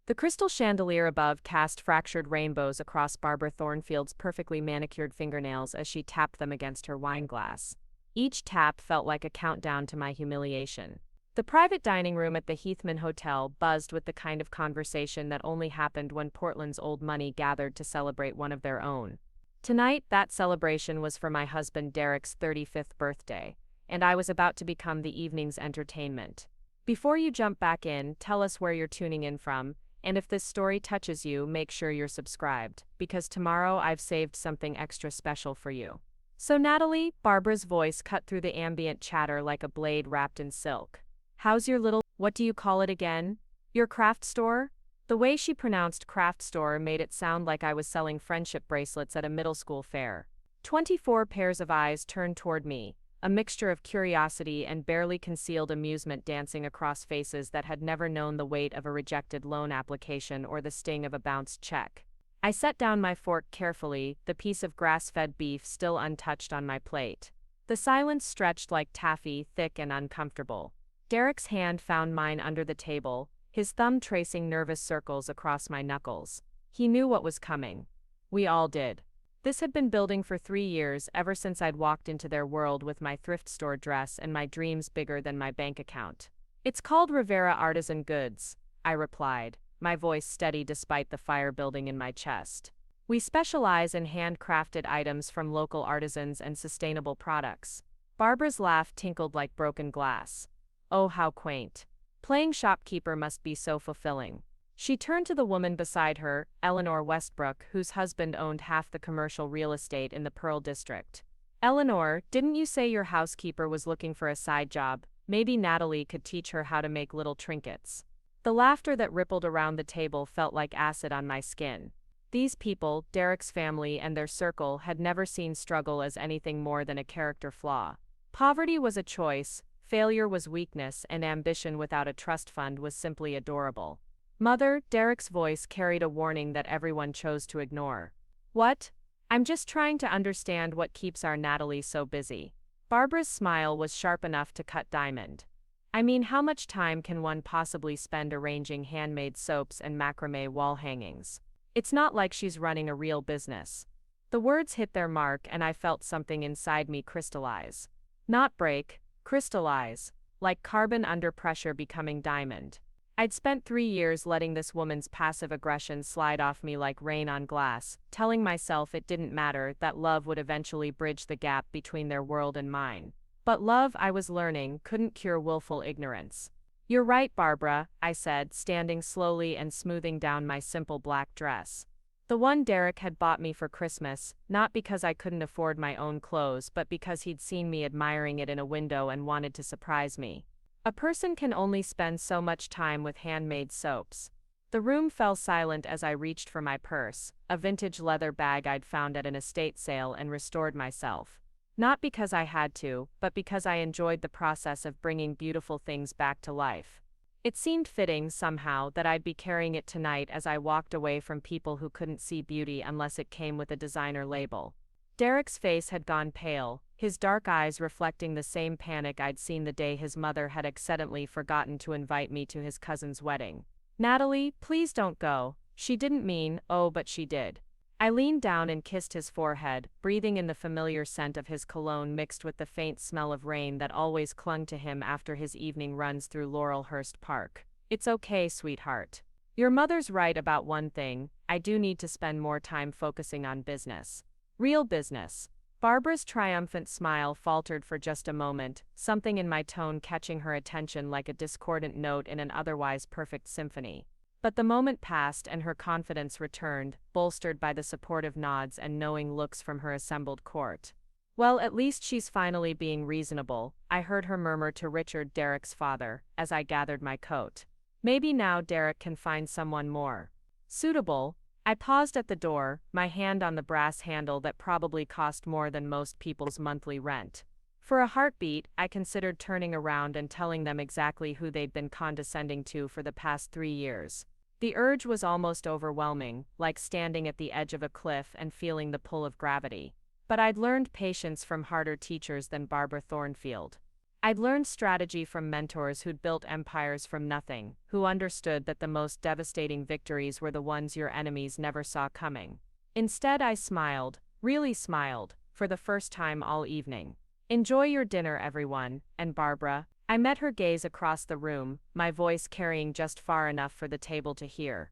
The crystal chandelier above cast fractured rainbows across Barbara Thornfield's perfectly manicured fingernails as she tapped them against her wine glass. Each tap felt like a countdown to my humiliation. The private dining room at the Heathman Hotel buzzed with the kind of conversation that only happened when Portland's old money gathered to celebrate one of their own. Tonight, that celebration was for my husband Derek's 35th birthday, and I was about to become the evening's entertainment. Before you jump back in, tell us where you're tuning in from, and if this story touches you, make sure you're subscribed, because tomorrow I've saved something extra special for you. So Natalie, Barbara's voice cut through the ambient chatter like a blade wrapped in silk. How's your little, what do you call it again? Your craft store? The way she pronounced craft store made it sound like I was selling friendship bracelets at a middle school fair. 24 pairs of eyes turned toward me, a mixture of curiosity and barely concealed amusement dancing across faces that had never known the weight of a rejected loan application or the sting of a bounced check. I set down my fork carefully, the piece of grass-fed beef still untouched on my plate. The silence stretched like taffy, thick and uncomfortable. Derek's hand found mine under the table, his thumb tracing nervous circles across my knuckles. He knew what was coming. We all did. This had been building for 3 years, ever since I'd walked into their world with my thrift store dress and my dreams bigger than my bank account. It's called Rivera Artisan Goods, I replied, my voice steady despite the fire building in my chest. We specialize in handcrafted items from local artisans and sustainable products. Barbara's laugh tinkled like broken glass. Oh, how quaint. Playing shopkeeper must be so fulfilling. She turned to the woman beside her, Eleanor Westbrook, whose husband owned half the commercial real estate in the Pearl District. Eleanor, didn't you say your housekeeper was looking for a side job? Maybe Natalie could teach her how to make little trinkets. The laughter that rippled around the table felt like acid on my skin. These people, Derek's family and their circle, had never seen struggle as anything more than a character flaw. Poverty was a choice, failure was weakness, and ambition without a trust fund was simply adorable. Mother, Derek's voice carried a warning that everyone chose to ignore. What? I'm just trying to understand what keeps our Natalie so busy. Barbara's smile was sharp enough to cut diamond. I mean, how much time can one possibly spend arranging handmade soaps and macrame wall hangings? It's not like she's running a real business. The words hit their mark and I felt something inside me crystallize. Not break, crystallize, like carbon under pressure becoming diamond. I'd spent 3 years letting this woman's passive aggression slide off me like rain on glass, telling myself it didn't matter, that love would eventually bridge the gap between their world and mine. But love, I was learning, couldn't cure willful ignorance. You're right, Barbara, I said, standing slowly and smoothing down my simple black dress. The one Derek had bought me for Christmas, not because I couldn't afford my own clothes but because he'd seen me admiring it in a window and wanted to surprise me. A person can only spend so much time with handmade soaps. The room fell silent as I reached for my purse, a vintage leather bag I'd found at an estate sale, and restored myself. Not because I had to, but because I enjoyed the process of bringing beautiful things back to life. It seemed fitting, somehow, that I'd be carrying it tonight as I walked away from people who couldn't see beauty unless it came with a designer label. Derek's face had gone pale, his dark eyes reflecting the same panic I'd seen the day his mother had accidentally forgotten to invite me to his cousin's wedding. Natalie, please don't go. She didn't mean, oh, but she did. I leaned down and kissed his forehead, breathing in the familiar scent of his cologne mixed with the faint smell of rain that always clung to him after his evening runs through Laurelhurst Park. It's okay, sweetheart. Your mother's right about one thing, I do need to spend more time focusing on business. Real business. Barbara's triumphant smile faltered for just a moment, something in my tone catching her attention like a discordant note in an otherwise perfect symphony. But the moment passed and her confidence returned, bolstered by the supportive nods and knowing looks from her assembled court. Well, at least she's finally being reasonable, I heard her murmur to Richard, Derek's father, as I gathered my coat. Maybe now Derek can find someone more suitable. I paused at the door, my hand on the brass handle that probably cost more than most people's monthly rent. For a heartbeat, I considered turning around and telling them exactly who they'd been condescending to for the past 3 years. The urge was almost overwhelming, like standing at the edge of a cliff and feeling the pull of gravity. But I'd learned patience from harder teachers than Barbara Thornfield. I'd learned strategy from mentors who'd built empires from nothing, who understood that the most devastating victories were the ones your enemies never saw coming. Instead, I smiled, really smiled, for the first time all evening. Enjoy your dinner, everyone, and Barbara. I met her gaze across the room, my voice carrying just far enough for the table to hear.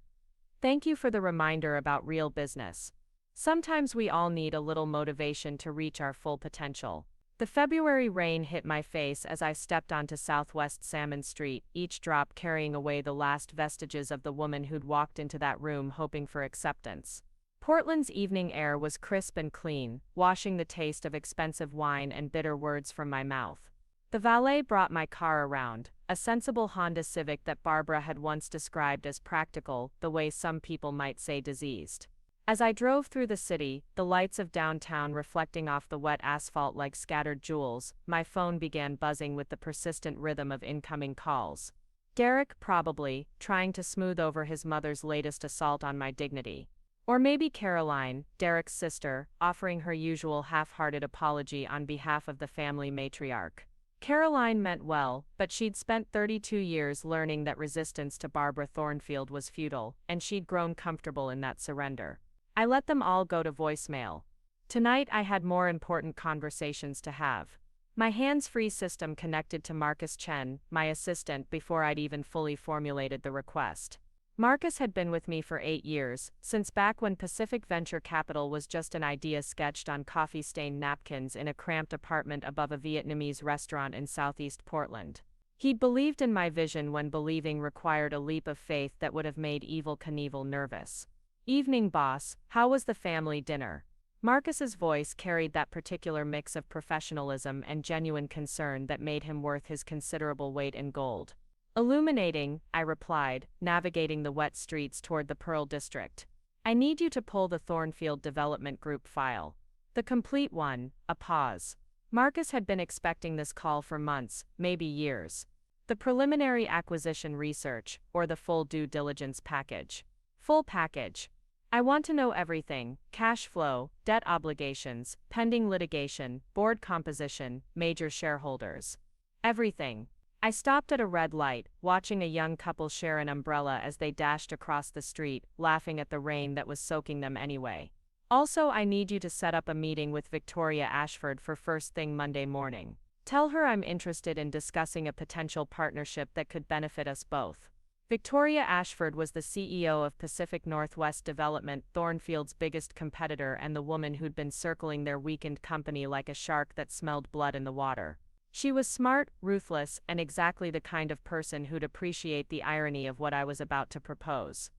Thank you for the reminder about real business. Sometimes we all need a little motivation to reach our full potential. The February rain hit my face as I stepped onto Southwest Salmon Street, each drop carrying away the last vestiges of the woman who'd walked into that room hoping for acceptance. Portland's evening air was crisp and clean, washing the taste of expensive wine and bitter words from my mouth. The valet brought my car around, a sensible Honda Civic that Barbara had once described as practical, the way some people might say diseased. As I drove through the city, the lights of downtown reflecting off the wet asphalt like scattered jewels, my phone began buzzing with the persistent rhythm of incoming calls. Derek, probably, trying to smooth over his mother's latest assault on my dignity. Or maybe Caroline, Derek's sister, offering her usual half-hearted apology on behalf of the family matriarch. Caroline meant well, but she'd spent 32 years learning that resistance to Barbara Thornfield was futile, and she'd grown comfortable in that surrender. I let them all go to voicemail. Tonight I had more important conversations to have. My hands-free system connected to Marcus Chen, my assistant, before I'd even fully formulated the request. Marcus had been with me for 8 years, since back when Pacific Venture Capital was just an idea sketched on coffee-stained napkins in a cramped apartment above a Vietnamese restaurant in southeast Portland. He'd believed in my vision when believing required a leap of faith that would have made Evel Knievel nervous. Evening, boss, how was the family dinner? Marcus's voice carried that particular mix of professionalism and genuine concern that made him worth his considerable weight in gold. Illuminating, I replied, navigating the wet streets toward the Pearl District. I need you to pull the Thornfield Development Group file. The complete one. A pause. Marcus had been expecting this call for months, maybe years. The preliminary acquisition research, or the full due diligence package. Full package. I want to know everything: cash flow, debt obligations, pending litigation, board composition, major shareholders. Everything. I stopped at a red light, watching a young couple share an umbrella as they dashed across the street, laughing at the rain that was soaking them anyway. Also, I need you to set up a meeting with Victoria Ashford for first thing Monday morning. Tell her I'm interested in discussing a potential partnership that could benefit us both. Victoria Ashford was the CEO of Pacific Northwest Development, Thornfield's biggest competitor, and the woman who'd been circling their weakened company like a shark that smelled blood in the water. She was smart, ruthless, and exactly the kind of person who'd appreciate the irony of what I was about to propose.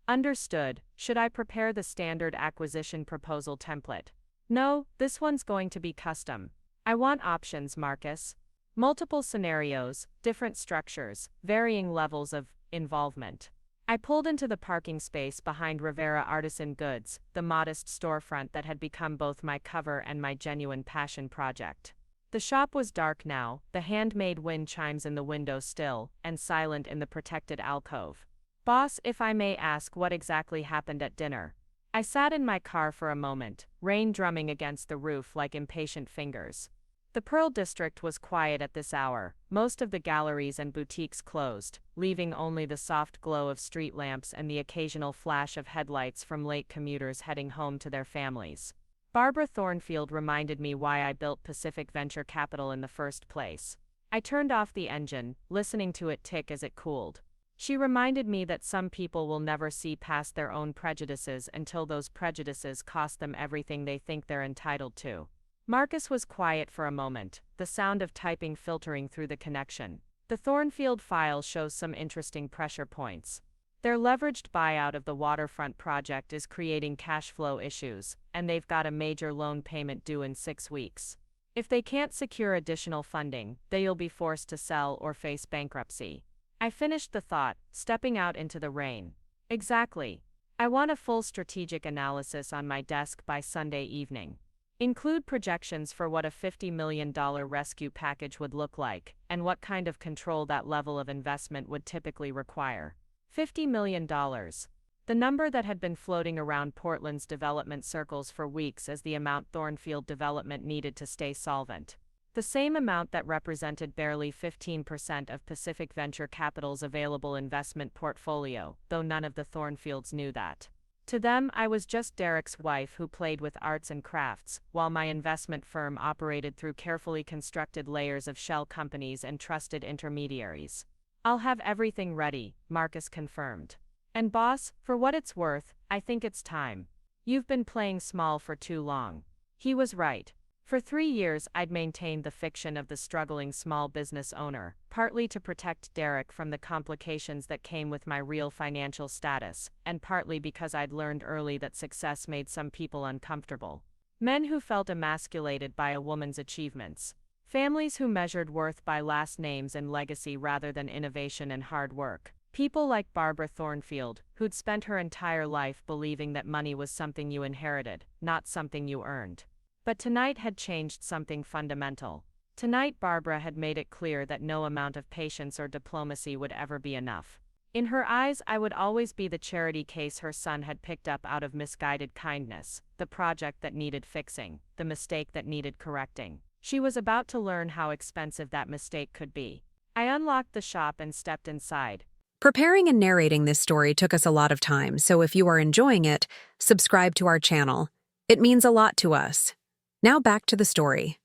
Understood. Should I prepare the standard acquisition proposal template? No, this one's going to be custom. I want options, Marcus. Multiple scenarios, different structures, varying levels of involvement. I pulled into the parking space behind Rivera Artisan Goods, the modest storefront that had become both my cover and my genuine passion project. The shop was dark now, the handmade wind chimes in the window still, and silent in the protected alcove. Boss, if I may ask, what exactly happened at dinner? I sat in my car for a moment, rain drumming against the roof like impatient fingers. The Pearl District was quiet at this hour, most of the galleries and boutiques closed, leaving only the soft glow of street lamps and the occasional flash of headlights from late commuters heading home to their families. Barbara Thornfield reminded me why I built Pacific Venture Capital in the first place. I turned off the engine, listening to it tick as it cooled. She reminded me that some people will never see past their own prejudices until those prejudices cost them everything they think they're entitled to. Marcus was quiet for a moment, the sound of typing filtering through the connection. The Thornfield file shows some interesting pressure points. Their leveraged buyout of the waterfront project is creating cash flow issues, and they've got a major loan payment due in 6 weeks. If they can't secure additional funding, they'll be forced to sell or face bankruptcy. I finished the thought, stepping out into the rain. Exactly. I want a full strategic analysis on my desk by Sunday evening. Include projections for what a $50 million rescue package would look like, and what kind of control that level of investment would typically require. $50 million. The number that had been floating around Portland's development circles for weeks as the amount Thornfield Development needed to stay solvent. The same amount that represented barely 15% of Pacific Venture Capital's available investment portfolio, though none of the Thornfields knew that. To them, I was just Derek's wife who played with arts and crafts, while my investment firm operated through carefully constructed layers of shell companies and trusted intermediaries. I'll have everything ready, Marcus confirmed. And boss, for what it's worth, I think it's time. You've been playing small for too long. He was right. For 3 years, I'd maintained the fiction of the struggling small business owner, partly to protect Derek from the complications that came with my real financial status, and partly because I'd learned early that success made some people uncomfortable. Men who felt emasculated by a woman's achievements. Families who measured worth by last names and legacy rather than innovation and hard work. People like Barbara Thornfield, who'd spent her entire life believing that money was something you inherited, not something you earned. But tonight had changed something fundamental. Tonight Barbara had made it clear that no amount of patience or diplomacy would ever be enough. In her eyes, I would always be the charity case her son had picked up out of misguided kindness, the project that needed fixing, the mistake that needed correcting. She was about to learn how expensive that mistake could be. I unlocked the shop and stepped inside. Preparing and narrating this story took us a lot of time, so if you are enjoying it, subscribe to our channel. It means a lot to us. Now back to the story.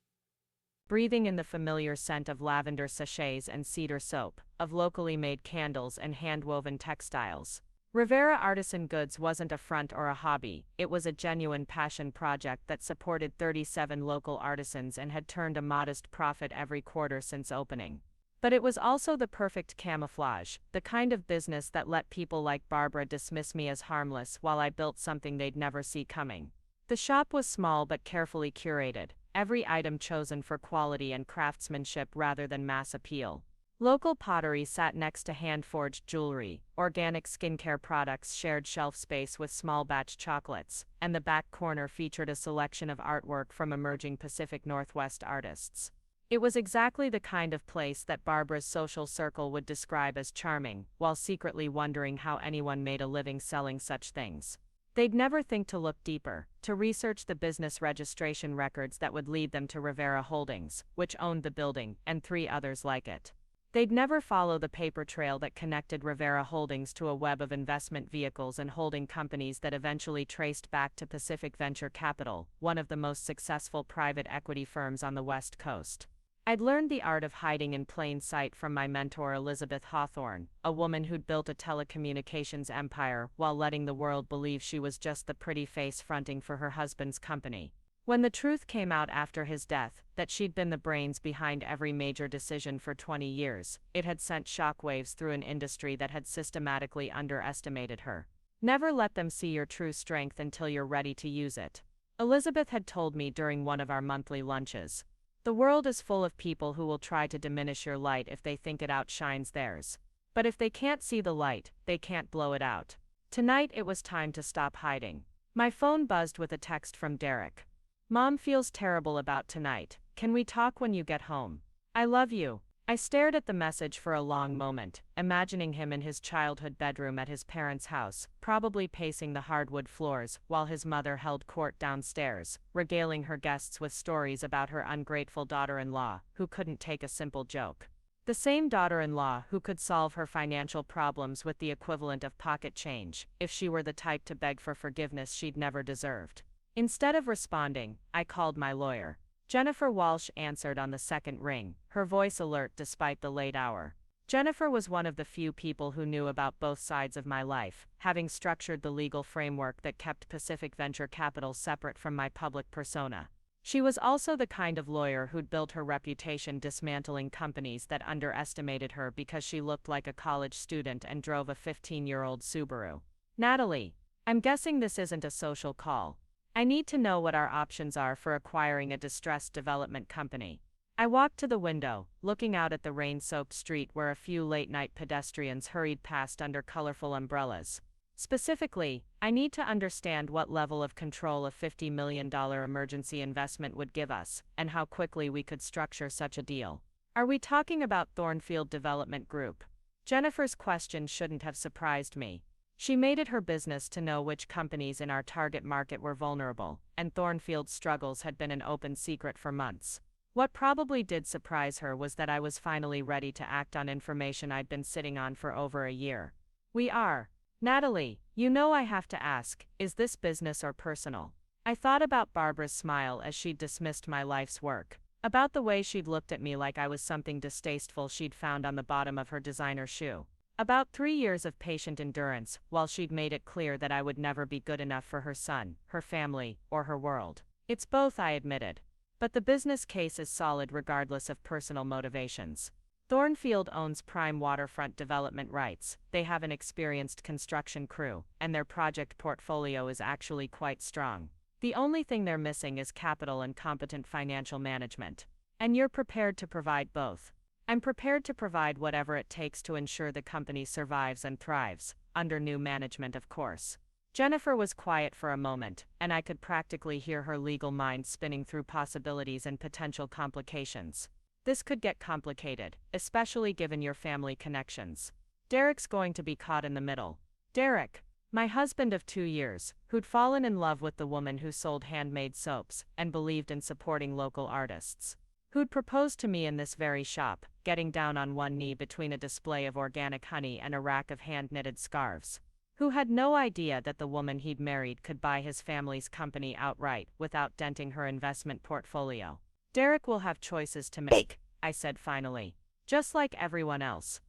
Breathing in the familiar scent of lavender sachets and cedar soap, of locally made candles and hand-woven textiles. Rivera Artisan Goods wasn't a front or a hobby, it was a genuine passion project that supported 37 local artisans and had turned a modest profit every quarter since opening. But it was also the perfect camouflage, the kind of business that let people like Barbara dismiss me as harmless while I built something they'd never see coming. The shop was small but carefully curated, every item chosen for quality and craftsmanship rather than mass appeal. Local pottery sat next to hand-forged jewelry, organic skincare products shared shelf space with small-batch chocolates, and the back corner featured a selection of artwork from emerging Pacific Northwest artists. It was exactly the kind of place that Barbara's social circle would describe as charming, while secretly wondering how anyone made a living selling such things. They'd never think to look deeper, to research the business registration records that would lead them to Rivera Holdings, which owned the building, and 3 others like it. They'd never follow the paper trail that connected Rivera Holdings to a web of investment vehicles and holding companies that eventually traced back to Pacific Venture Capital, one of the most successful private equity firms on the West Coast. I'd learned the art of hiding in plain sight from my mentor Elizabeth Hawthorne, a woman who'd built a telecommunications empire while letting the world believe she was just the pretty face fronting for her husband's company. When the truth came out after his death, that she'd been the brains behind every major decision for 20 years, it had sent shockwaves through an industry that had systematically underestimated her. Never let them see your true strength until you're ready to use it. Elizabeth had told me during one of our monthly lunches. The world is full of people who will try to diminish your light if they think it outshines theirs. But if they can't see the light, they can't blow it out. Tonight it was time to stop hiding. My phone buzzed with a text from Derek. Mom feels terrible about tonight. Can we talk when you get home? I love you. I stared at the message for a long moment, imagining him in his childhood bedroom at his parents' house, probably pacing the hardwood floors, while his mother held court downstairs, regaling her guests with stories about her ungrateful daughter-in-law, who couldn't take a simple joke. The same daughter-in-law who could solve her financial problems with the equivalent of pocket change, if she were the type to beg for forgiveness she'd never deserved. Instead of responding, I called my lawyer. Jennifer Walsh answered on the second ring, her voice alert despite the late hour. Jennifer was one of the few people who knew about both sides of my life, having structured the legal framework that kept Pacific Venture Capital separate from my public persona. She was also the kind of lawyer who'd built her reputation dismantling companies that underestimated her because she looked like a college student and drove a 15-year-old Subaru. Natalie, I'm guessing this isn't a social call. I need to know what our options are for acquiring a distressed development company. I walked to the window, looking out at the rain-soaked street where a few late-night pedestrians hurried past under colorful umbrellas. Specifically, I need to understand what level of control a $50 million emergency investment would give us, and how quickly we could structure such a deal. Are we talking about Thornfield Development Group? Jennifer's question shouldn't have surprised me. She made it her business to know which companies in our target market were vulnerable, and Thornfield's struggles had been an open secret for months. What probably did surprise her was that I was finally ready to act on information I'd been sitting on for over a year. We are. Natalie, you know I have to ask, is this business or personal? I thought about Barbara's smile as she'd dismissed my life's work, about the way she'd looked at me like I was something distasteful she'd found on the bottom of her designer shoe. About 3 years of patient endurance, while she'd made it clear that I would never be good enough for her son, her family, or her world. It's both, I admitted. But the business case is solid regardless of personal motivations. Thornfield owns prime waterfront development rights, they have an experienced construction crew, and their project portfolio is actually quite strong. The only thing they're missing is capital and competent financial management. And you're prepared to provide both. I'm prepared to provide whatever it takes to ensure the company survives and thrives, under new management, of course. Jennifer was quiet for a moment, and I could practically hear her legal mind spinning through possibilities and potential complications. This could get complicated, especially given your family connections. Derek's going to be caught in the middle. Derek, my husband of 2 years, who'd fallen in love with the woman who sold handmade soaps and believed in supporting local artists. Who'd proposed to me in this very shop, getting down on one knee between a display of organic honey and a rack of hand-knitted scarves. Who had no idea that the woman he'd married could buy his family's company outright without denting her investment portfolio. Derek will have choices to make, I said finally. Just like everyone else.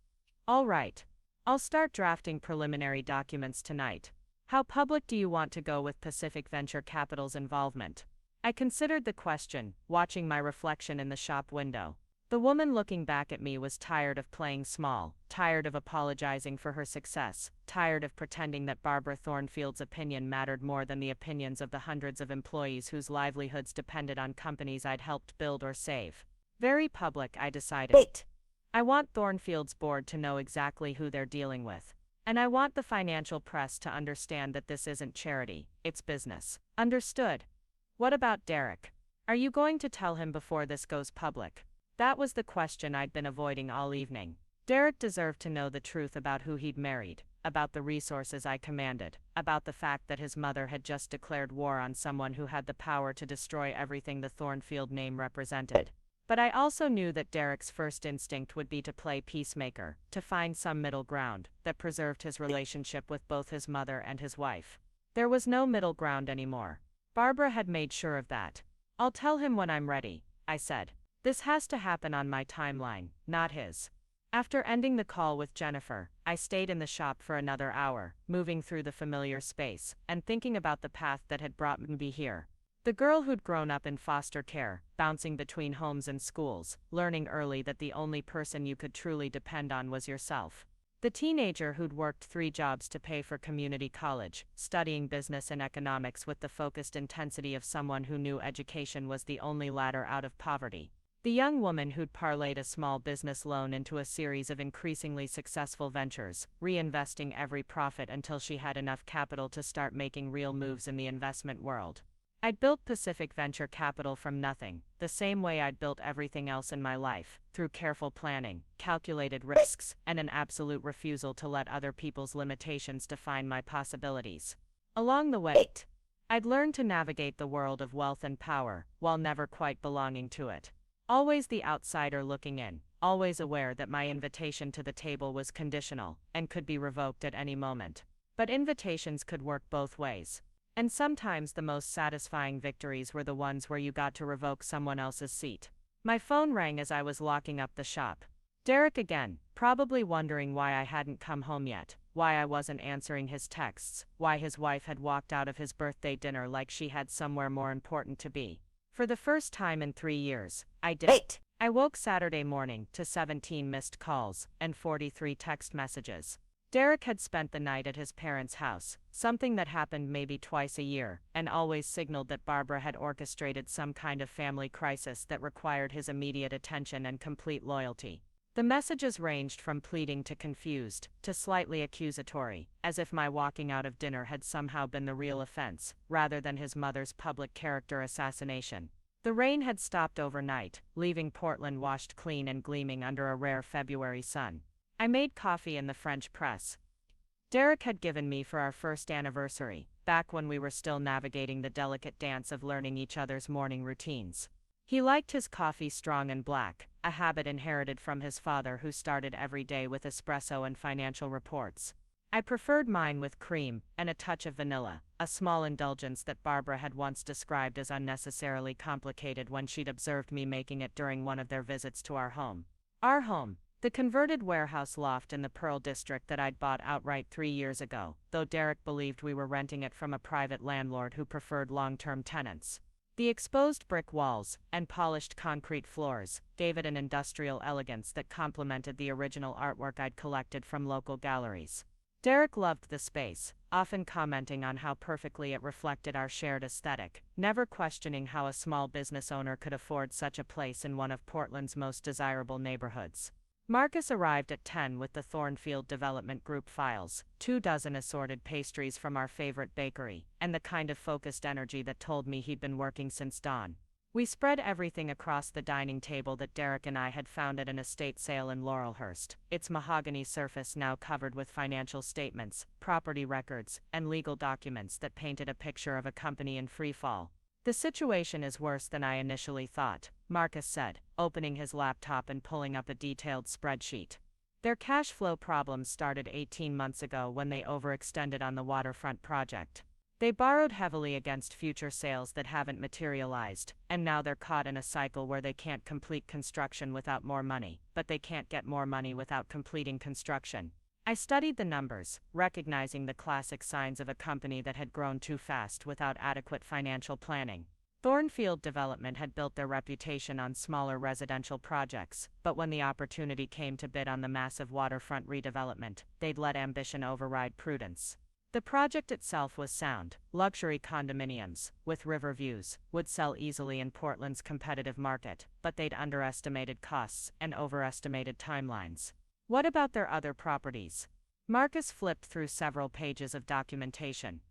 All right. I'll start drafting preliminary documents tonight. How public do you want to go with Pacific Venture Capital's involvement? I considered the question, watching my reflection in the shop window. The woman looking back at me was tired of playing small, tired of apologizing for her success, tired of pretending that Barbara Thornfield's opinion mattered more than the opinions of the hundreds of employees whose livelihoods depended on companies I'd helped build or save. Very public, I decided. Wait. I want Thornfield's board to know exactly who they're dealing with. And I want the financial press to understand that this isn't charity, it's business. Understood? What about Derek? Are you going to tell him before this goes public? That was the question I'd been avoiding all evening. Derek deserved to know the truth about who he'd married, about the resources I commanded, about the fact that his mother had just declared war on someone who had the power to destroy everything the Thornfield name represented. But I also knew that Derek's first instinct would be to play peacemaker, to find some middle ground that preserved his relationship with both his mother and his wife. There was no middle ground anymore. Barbara had made sure of that. I'll tell him when I'm ready, I said. This has to happen on my timeline, not his. After ending the call with Jennifer, I stayed in the shop for another hour, moving through the familiar space, and thinking about the path that had brought me here. The girl who'd grown up in foster care, bouncing between homes and schools, learning early that the only person you could truly depend on was yourself. The teenager who'd worked 3 jobs to pay for community college, studying business and economics with the focused intensity of someone who knew education was the only ladder out of poverty. The young woman who'd parlayed a small business loan into a series of increasingly successful ventures, reinvesting every profit until she had enough capital to start making real moves in the investment world. I'd built Pacific Venture Capital from nothing, the same way I'd built everything else in my life, through careful planning, calculated risks, and an absolute refusal to let other people's limitations define my possibilities. Along the way, I'd learned to navigate the world of wealth and power, while never quite belonging to it. Always the outsider looking in, always aware that my invitation to the table was conditional, and could be revoked at any moment. But invitations could work both ways. And sometimes the most satisfying victories were the ones where you got to revoke someone else's seat. My phone rang as I was locking up the shop. Derek again, probably wondering why I hadn't come home yet, why I wasn't answering his texts, why his wife had walked out of his birthday dinner like she had somewhere more important to be. For the first time in 3 years, I did it. I woke Saturday morning to 17 missed calls and 43 text messages. Derek had spent the night at his parents' house, something that happened maybe twice a year, and always signaled that Barbara had orchestrated some kind of family crisis that required his immediate attention and complete loyalty. The messages ranged from pleading to confused, to slightly accusatory, as if my walking out of dinner had somehow been the real offense, rather than his mother's public character assassination. The rain had stopped overnight, leaving Portland washed clean and gleaming under a rare February sun. I made coffee in the French press Derek had given me for our first anniversary, back when we were still navigating the delicate dance of learning each other's morning routines. He liked his coffee strong and black, a habit inherited from his father who started every day with espresso and financial reports. I preferred mine with cream and a touch of vanilla, a small indulgence that Barbara had once described as unnecessarily complicated when she'd observed me making it during one of their visits to our home. Our home, the converted warehouse loft in the Pearl District that I'd bought outright 3 years ago, though Derek believed we were renting it from a private landlord who preferred long-term tenants. The exposed brick walls and polished concrete floors gave it an industrial elegance that complemented the original artwork I'd collected from local galleries. Derek loved the space, often commenting on how perfectly it reflected our shared aesthetic, never questioning how a small business owner could afford such a place in one of Portland's most desirable neighborhoods. Marcus arrived at 10 with the Thornfield Development Group files, 24 assorted pastries from our favorite bakery, and the kind of focused energy that told me he'd been working since dawn. We spread everything across the dining table that Derek and I had found at an estate sale in Laurelhurst, its mahogany surface now covered with financial statements, property records, and legal documents that painted a picture of a company in free fall. "The situation is worse than I initially thought," Marcus said, opening his laptop and pulling up a detailed spreadsheet. Their cash flow problems started 18 months ago when they overextended on the waterfront project. They borrowed heavily against future sales that haven't materialized, and now they're caught in a cycle where they can't complete construction without more money, but they can't get more money without completing construction. I studied the numbers, recognizing the classic signs of a company that had grown too fast without adequate financial planning. Thornfield Development had built their reputation on smaller residential projects, but when the opportunity came to bid on the massive waterfront redevelopment, they'd let ambition override prudence. The project itself was sound. Luxury condominiums, with river views, would sell easily in Portland's competitive market, but they'd underestimated costs and overestimated timelines. What about their other properties? Marcus flipped through several pages of documentation.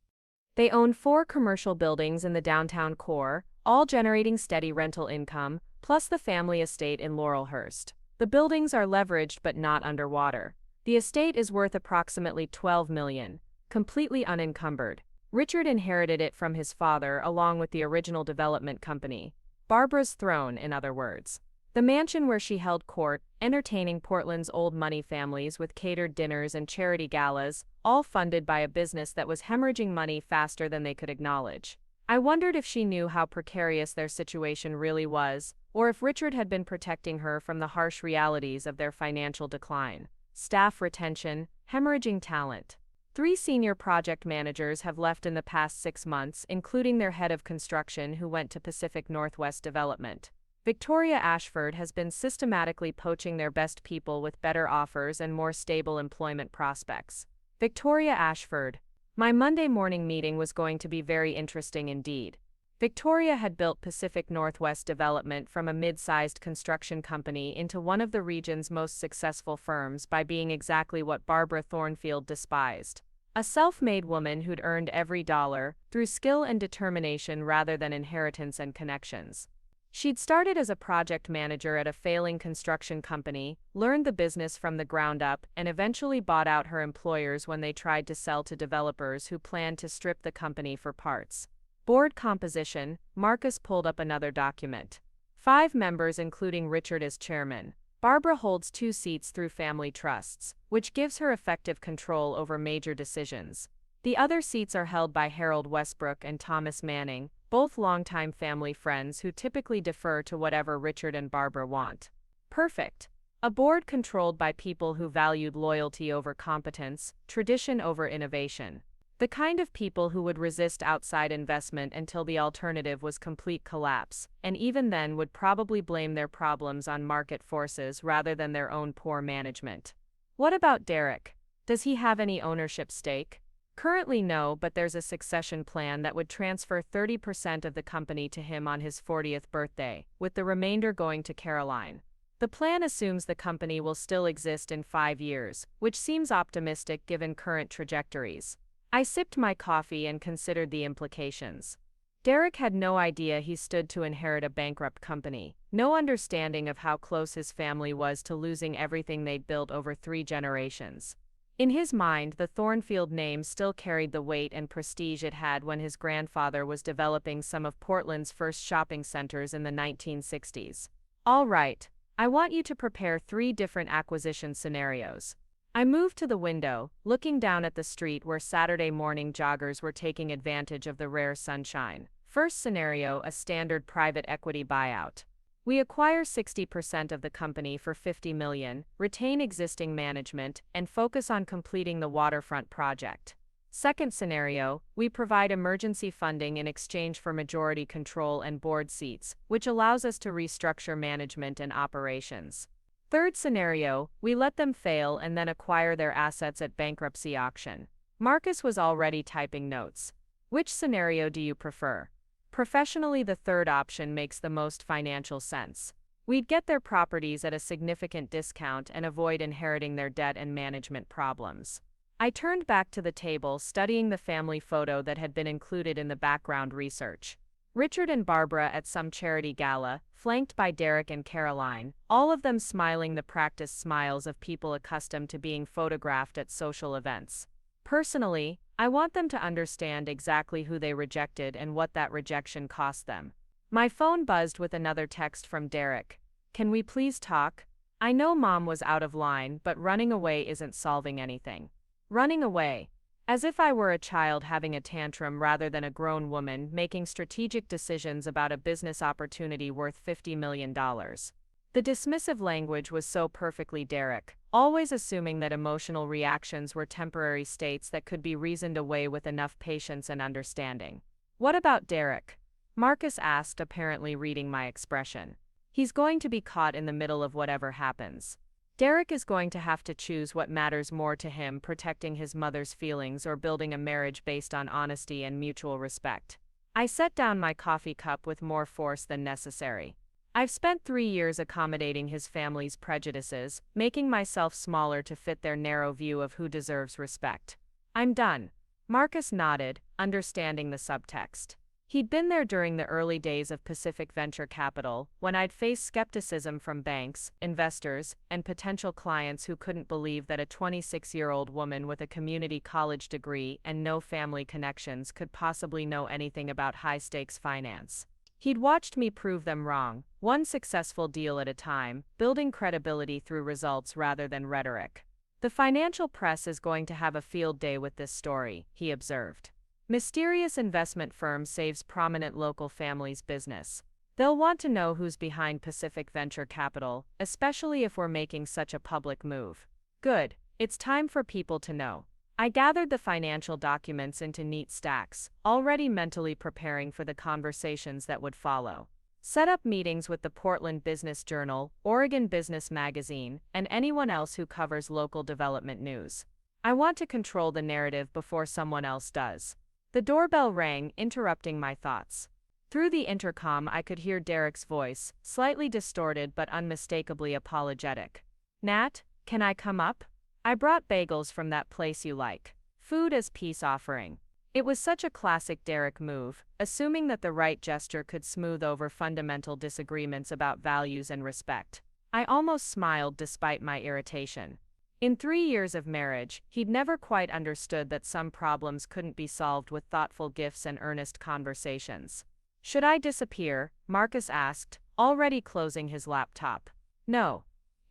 They own 4 commercial buildings in the downtown core, all generating steady rental income, plus the family estate in Laurelhurst. The buildings are leveraged but not underwater. The estate is worth approximately $12 million, completely unencumbered. Richard inherited it from his father along with the original development company. Barbara's throne, in other words. The mansion where she held court, entertaining Portland's old money families with catered dinners and charity galas, all funded by a business that was hemorrhaging money faster than they could acknowledge. I wondered if she knew how precarious their situation really was, or if Richard had been protecting her from the harsh realities of their financial decline. Staff retention, hemorrhaging talent. 3 senior project managers have left in the past 6 months, including their head of construction who went to Pacific Northwest Development. Victoria Ashford has been systematically poaching their best people with better offers and more stable employment prospects. Victoria Ashford. My Monday morning meeting was going to be very interesting indeed. Victoria had built Pacific Northwest Development from a mid-sized construction company into one of the region's most successful firms by being exactly what Barbara Thornfield despised. A self-made woman who'd earned every dollar through skill and determination rather than inheritance and connections. She'd started as a project manager at a failing construction company, learned the business from the ground up, and eventually bought out her employers when they tried to sell to developers who planned to strip the company for parts. Board composition. Marcus pulled up another document. 5 members including Richard as chairman. Barbara holds 2 seats through family trusts, which gives her effective control over major decisions. The other seats are held by Harold Westbrook and Thomas Manning, both longtime family friends who typically defer to whatever Richard and Barbara want. Perfect. A board controlled by people who valued loyalty over competence, tradition over innovation. The kind of people who would resist outside investment until the alternative was complete collapse, and even then would probably blame their problems on market forces rather than their own poor management. What about Derek? Does he have any ownership stake? Currently no, but there's a succession plan that would transfer 30% of the company to him on his 40th birthday, with the remainder going to Caroline. The plan assumes the company will still exist in 5 years, which seems optimistic given current trajectories. I sipped my coffee and considered the implications. Derek had no idea he stood to inherit a bankrupt company, no understanding of how close his family was to losing everything they'd built over 3 generations. In his mind, the Thornfield name still carried the weight and prestige it had when his grandfather was developing some of Portland's first shopping centers in the 1960s. All right, I want you to prepare 3 different acquisition scenarios. I moved to the window, looking down at the street where Saturday morning joggers were taking advantage of the rare sunshine. First scenario, a standard private equity buyout. We acquire 60% of the company for $50 million, retain existing management, and focus on completing the waterfront project. Second scenario, we provide emergency funding in exchange for majority control and board seats, which allows us to restructure management and operations. Third scenario, we let them fail and then acquire their assets at bankruptcy auction. Marcus was already typing notes. Which scenario do you prefer? Professionally, the third option makes the most financial sense. We'd get their properties at a significant discount and avoid inheriting their debt and management problems. I turned back to the table, studying the family photo that had been included in the background research. Richard and Barbara at some charity gala, flanked by Derek and Caroline, all of them smiling the practiced smiles of people accustomed to being photographed at social events. Personally, I want them to understand exactly who they rejected and what that rejection cost them. My phone buzzed with another text from Derek. Can we please talk? I know Mom was out of line, but running away isn't solving anything. Running away. As if I were a child having a tantrum rather than a grown woman making strategic decisions about a business opportunity worth $50 million. The dismissive language was so perfectly Derek, always assuming that emotional reactions were temporary states that could be reasoned away with enough patience and understanding. What about Derek? Marcus asked, apparently reading my expression. He's going to be caught in the middle of whatever happens. Derek is going to have to choose what matters more to him, protecting his mother's feelings or building a marriage based on honesty and mutual respect. I set down my coffee cup with more force than necessary. I've spent 3 years accommodating his family's prejudices, making myself smaller to fit their narrow view of who deserves respect. I'm done. Marcus nodded, understanding the subtext. He'd been there during the early days of Pacific Venture Capital, when I'd faced skepticism from banks, investors, and potential clients who couldn't believe that a 26-year-old woman with a community college degree and no family connections could possibly know anything about high-stakes finance. He'd watched me prove them wrong, one successful deal at a time, building credibility through results rather than rhetoric. The financial press is going to have a field day with this story, he observed. Mysterious investment firm saves prominent local family's business. They'll want to know who's behind Pacific Venture Capital, especially if we're making such a public move. Good, it's time for people to know. I gathered the financial documents into neat stacks, already mentally preparing for the conversations that would follow. Set up meetings with the Portland Business Journal, Oregon Business Magazine, and anyone else who covers local development news. I want to control the narrative before someone else does. The doorbell rang, interrupting my thoughts. Through the intercom I could hear Derek's voice, slightly distorted but unmistakably apologetic. Nat, can I come up? I brought bagels from that place you like. Food as peace offering. It was such a classic Derek move, assuming that the right gesture could smooth over fundamental disagreements about values and respect. I almost smiled despite my irritation. In 3 years of marriage, he'd never quite understood that some problems couldn't be solved with thoughtful gifts and earnest conversations. Should I disappear? Marcus asked, already closing his laptop. No.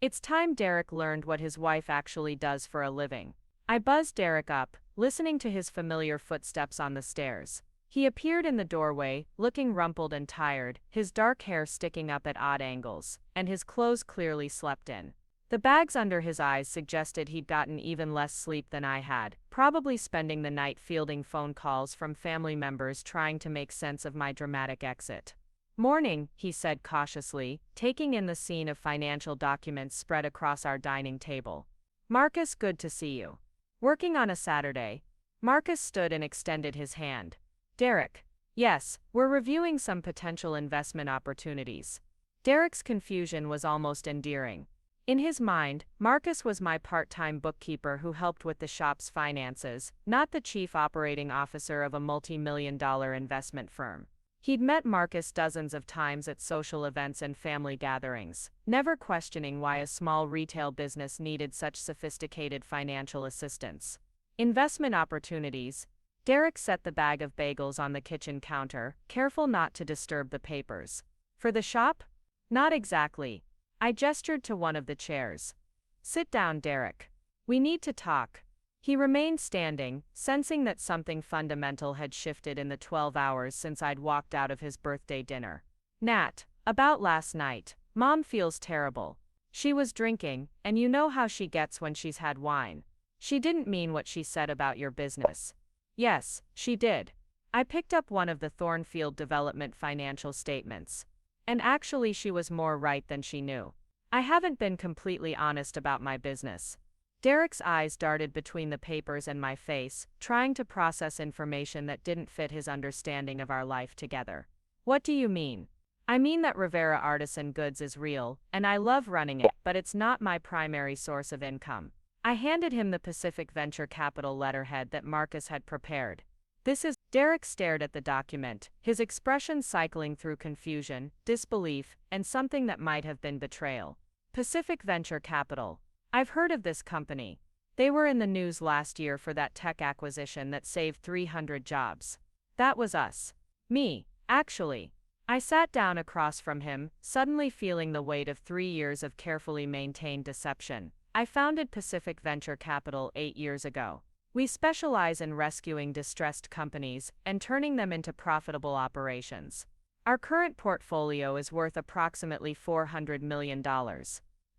It's time Derek learned what his wife actually does for a living. I buzzed Derek up, listening to his familiar footsteps on the stairs. He appeared in the doorway, looking rumpled and tired, his dark hair sticking up at odd angles, and his clothes clearly slept in. The bags under his eyes suggested he'd gotten even less sleep than I had, probably spending the night fielding phone calls from family members trying to make sense of my dramatic exit. Morning, he said cautiously, taking in the scene of financial documents spread across our dining table. Marcus, good to see you. Working on a Saturday? Marcus stood and extended his hand. Derek. Yes, we're reviewing some potential investment opportunities. Derek's confusion was almost endearing. In his mind, Marcus was my part-time bookkeeper who helped with the shop's finances, not the chief operating officer of a multi-million-dollar investment firm. He'd met Marcus dozens of times at social events and family gatherings, never questioning why a small retail business needed such sophisticated financial assistance. Investment opportunities. Derek set the bag of bagels on the kitchen counter, careful not to disturb the papers. For the shop? Not exactly. I gestured to one of the chairs. Sit down, Derek. We need to talk. He remained standing, sensing that something fundamental had shifted in the 12 hours since I'd walked out of his birthday dinner. Nat, about last night, Mom feels terrible. She was drinking, and you know how she gets when she's had wine. She didn't mean what she said about your business. Yes, she did. I picked up one of the Thornfield Development financial statements. And actually she was more right than she knew. I haven't been completely honest about my business. Derek's eyes darted between the papers and my face, trying to process information that didn't fit his understanding of our life together. What do you mean? I mean that Rivera Artisan Goods is real, and I love running it, but it's not my primary source of income. I handed him the Pacific Venture Capital letterhead that Marcus had prepared. This is. Derek stared at the document, his expression cycling through confusion, disbelief, and something that might have been betrayal. Pacific Venture Capital. I've heard of this company. They were in the news last year for that tech acquisition that saved 300 jobs. That was us. Me, actually. I sat down across from him, suddenly feeling the weight of 3 years of carefully maintained deception. I founded Pacific Venture Capital 8 years ago. We specialize in rescuing distressed companies and turning them into profitable operations. Our current portfolio is worth approximately $400 million.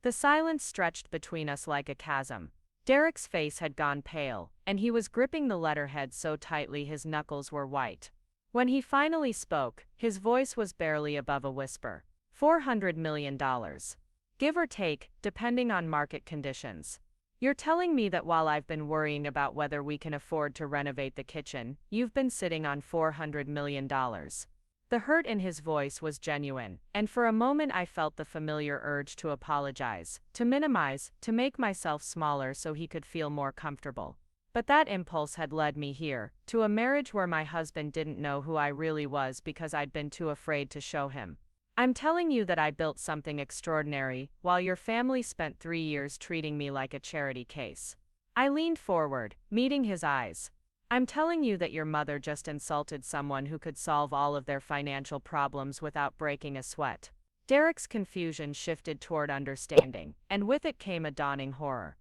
The silence stretched between us like a chasm. Derek's face had gone pale, and he was gripping the letterhead so tightly his knuckles were white. When he finally spoke, his voice was barely above a whisper. $400 million. Give or take, depending on market conditions. You're telling me that while I've been worrying about whether we can afford to renovate the kitchen, you've been sitting on $400 million. The hurt in his voice was genuine, and for a moment I felt the familiar urge to apologize, to minimize, to make myself smaller so he could feel more comfortable. But that impulse had led me here, to a marriage where my husband didn't know who I really was because I'd been too afraid to show him. I'm telling you that I built something extraordinary, while your family spent 3 years treating me like a charity case. I leaned forward, meeting his eyes. I'm telling you that your mother just insulted someone who could solve all of their financial problems without breaking a sweat. Derek's confusion shifted toward understanding, and with it came a dawning horror.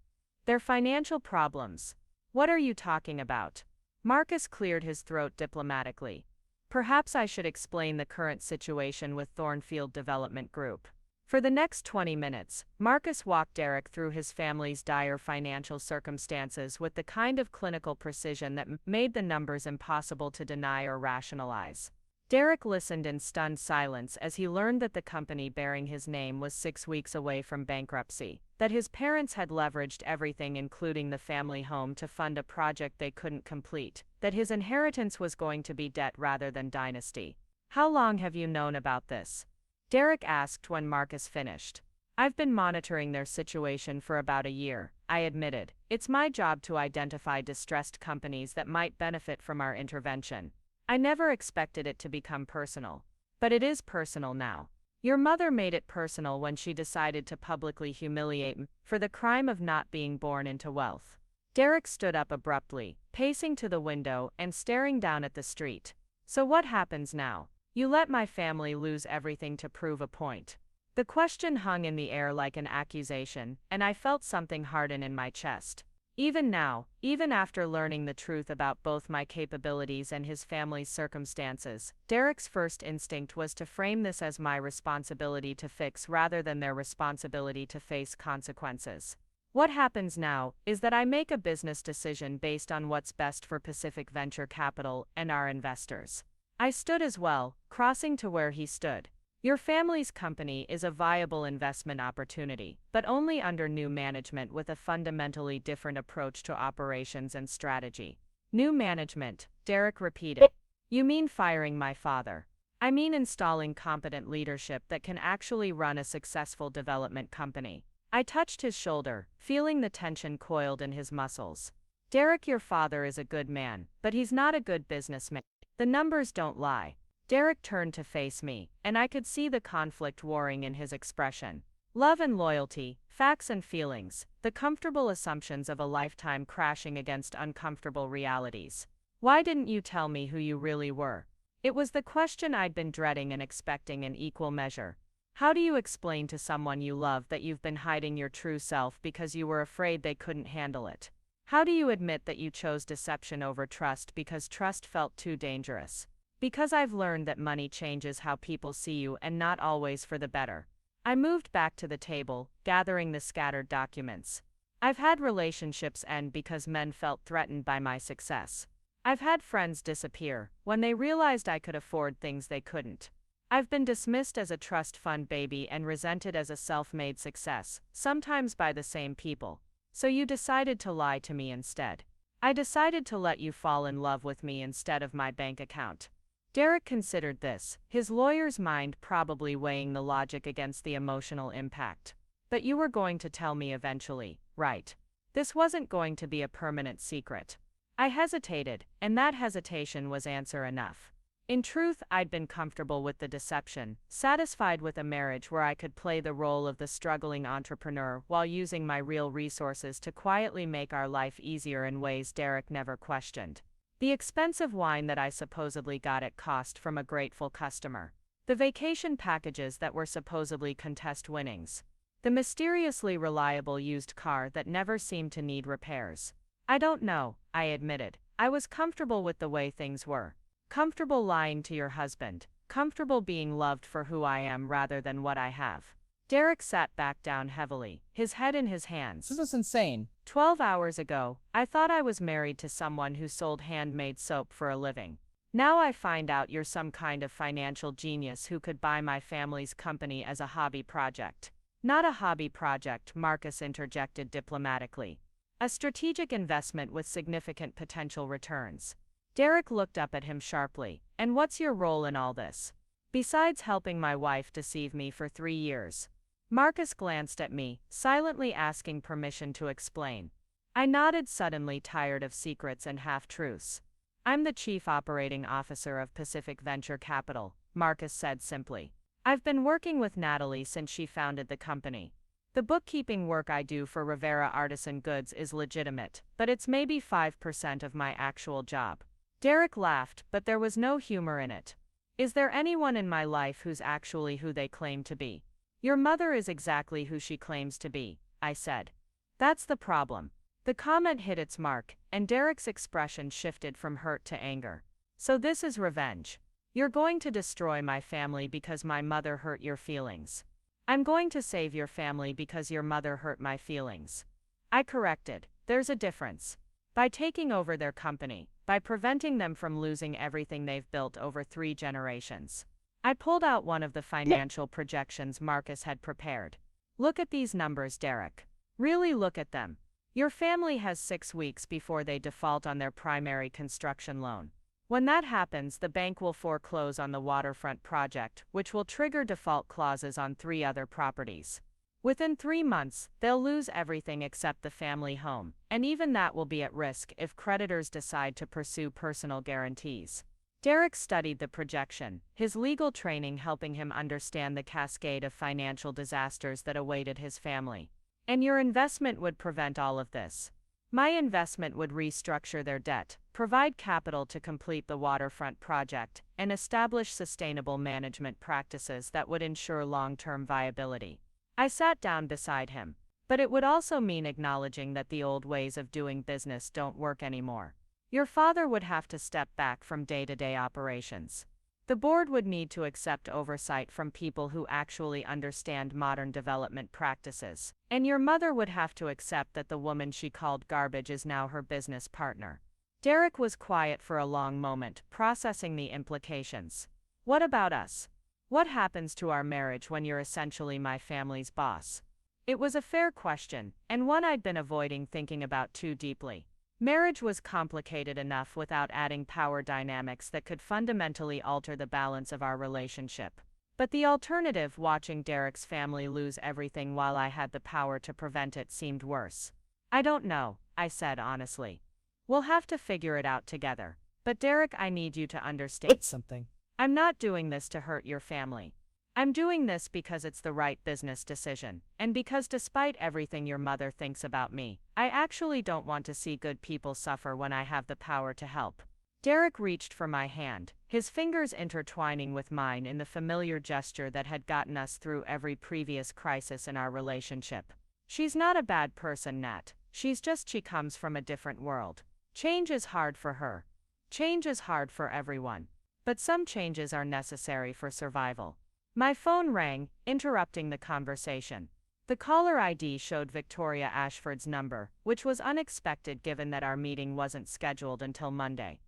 Their financial problems. What are you talking about? Marcus cleared his throat diplomatically. Perhaps I should explain the current situation with Thornfield Development Group. For the next 20 minutes, Marcus walked Derek through his family's dire financial circumstances with the kind of clinical precision that made the numbers impossible to deny or rationalize. Derek listened in stunned silence as he learned that the company bearing his name was 6 weeks away from bankruptcy, that his parents had leveraged everything including the family home to fund a project they couldn't complete, that his inheritance was going to be debt rather than dynasty. How long have you known about this? Derek asked when Marcus finished. I've been monitoring their situation for about a year, I admitted. It's my job to identify distressed companies that might benefit from our intervention. I never expected it to become personal. But it is personal now. Your mother made it personal when she decided to publicly humiliate me for the crime of not being born into wealth. Derek stood up abruptly, pacing to the window and staring down at the street. So what happens now? You let my family lose everything to prove a point. The question hung in the air like an accusation, and I felt something harden in my chest. Even now, even after learning the truth about both my capabilities and his family's circumstances, Derek's first instinct was to frame this as my responsibility to fix rather than their responsibility to face consequences. What happens now is that I make a business decision based on what's best for Pacific Venture Capital and our investors. I stood as well, crossing to where he stood. Your family's company is a viable investment opportunity, but only under new management with a fundamentally different approach to operations and strategy. New management, Derek repeated. You mean firing my father? I mean installing competent leadership that can actually run a successful development company. I touched his shoulder, feeling the tension coiled in his muscles. Derek, your father is a good man, but he's not a good businessman. The numbers don't lie. Derek turned to face me, and I could see the conflict warring in his expression. Love and loyalty, facts and feelings, the comfortable assumptions of a lifetime crashing against uncomfortable realities. Why didn't you tell me who you really were? It was the question I'd been dreading and expecting in equal measure. How do you explain to someone you love that you've been hiding your true self because you were afraid they couldn't handle it? How do you admit that you chose deception over trust because trust felt too dangerous? Because I've learned that money changes how people see you and not always for the better. I moved back to the table, gathering the scattered documents. I've had relationships end because men felt threatened by my success. I've had friends disappear when they realized I could afford things they couldn't. I've been dismissed as a trust fund baby and resented as a self-made success, sometimes by the same people. So you decided to lie to me instead. I decided to let you fall in love with me instead of my bank account. Derek considered this, his lawyer's mind probably weighing the logic against the emotional impact. But you were going to tell me eventually, right? This wasn't going to be a permanent secret. I hesitated, and that hesitation was answer enough. In truth, I'd been comfortable with the deception, satisfied with a marriage where I could play the role of the struggling entrepreneur while using my real resources to quietly make our life easier in ways Derek never questioned. The expensive wine that I supposedly got at cost from a grateful customer. The vacation packages that were supposedly contest winnings. The mysteriously reliable used car that never seemed to need repairs. I don't know, I admitted. I was comfortable with the way things were. Comfortable lying to your husband. Comfortable being loved for who I am rather than what I have. Derek sat back down heavily, his head in his hands. This is insane. 12 hours ago, I thought I was married to someone who sold handmade soap for a living. Now I find out you're some kind of financial genius who could buy my family's company as a hobby project. Not a hobby project, Marcus interjected diplomatically. A strategic investment with significant potential returns. Derek looked up at him sharply. And what's your role in all this? Besides helping my wife deceive me for 3 years. Marcus glanced at me, silently asking permission to explain. I nodded, suddenly tired of secrets and half-truths. I'm the chief operating officer of Pacific Venture Capital, Marcus said simply. I've been working with Natalie since she founded the company. The bookkeeping work I do for Rivera Artisan Goods is legitimate, but it's maybe 5% of my actual job. Derek laughed, but there was no humor in it. Is there anyone in my life who's actually who they claim to be? Your mother is exactly who she claims to be, I said. That's the problem. The comment hit its mark, and Derek's expression shifted from hurt to anger. So this is revenge. You're going to destroy my family because my mother hurt your feelings. I'm going to save your family because your mother hurt my feelings. I corrected. There's a difference. By taking over their company, by preventing them from losing everything they've built over 3 generations. I pulled out one of the financial projections Marcus had prepared. Look at these numbers, Derek. Really look at them. Your family has 6 weeks before they default on their primary construction loan. When that happens, the bank will foreclose on the waterfront project, which will trigger default clauses on 3 other properties. Within 3 months, they'll lose everything except the family home, and even that will be at risk if creditors decide to pursue personal guarantees. Derek studied the projection, his legal training helping him understand the cascade of financial disasters that awaited his family. And your investment would prevent all of this. My investment would restructure their debt, provide capital to complete the waterfront project, and establish sustainable management practices that would ensure long-term viability. I sat down beside him. But it would also mean acknowledging that the old ways of doing business don't work anymore. Your father would have to step back from day-to-day operations. The board would need to accept oversight from people who actually understand modern development practices. And your mother would have to accept that the woman she called garbage is now her business partner. Derek was quiet for a long moment, processing the implications. What about us? What happens to our marriage when you're essentially my family's boss? It was a fair question, and one I'd been avoiding thinking about too deeply. Marriage was complicated enough without adding power dynamics that could fundamentally alter the balance of our relationship. But the alternative, watching Derek's family lose everything while I had the power to prevent it, seemed worse. I don't know, I said honestly. We'll have to figure it out together. But Derek, I need you to understand Something. I'm not doing this to hurt your family. I'm doing this because it's the right business decision, and because despite everything your mother thinks about me, I actually don't want to see good people suffer when I have the power to help." Derek reached for my hand, his fingers intertwining with mine in the familiar gesture that had gotten us through every previous crisis in our relationship. "She's not a bad person, Nat. She comes from a different world. Change is hard for her. Change is hard for everyone. But some changes are necessary for survival." My phone rang, interrupting the conversation. The caller ID showed Victoria Ashford's number, which was unexpected given that our meeting wasn't scheduled until Monday.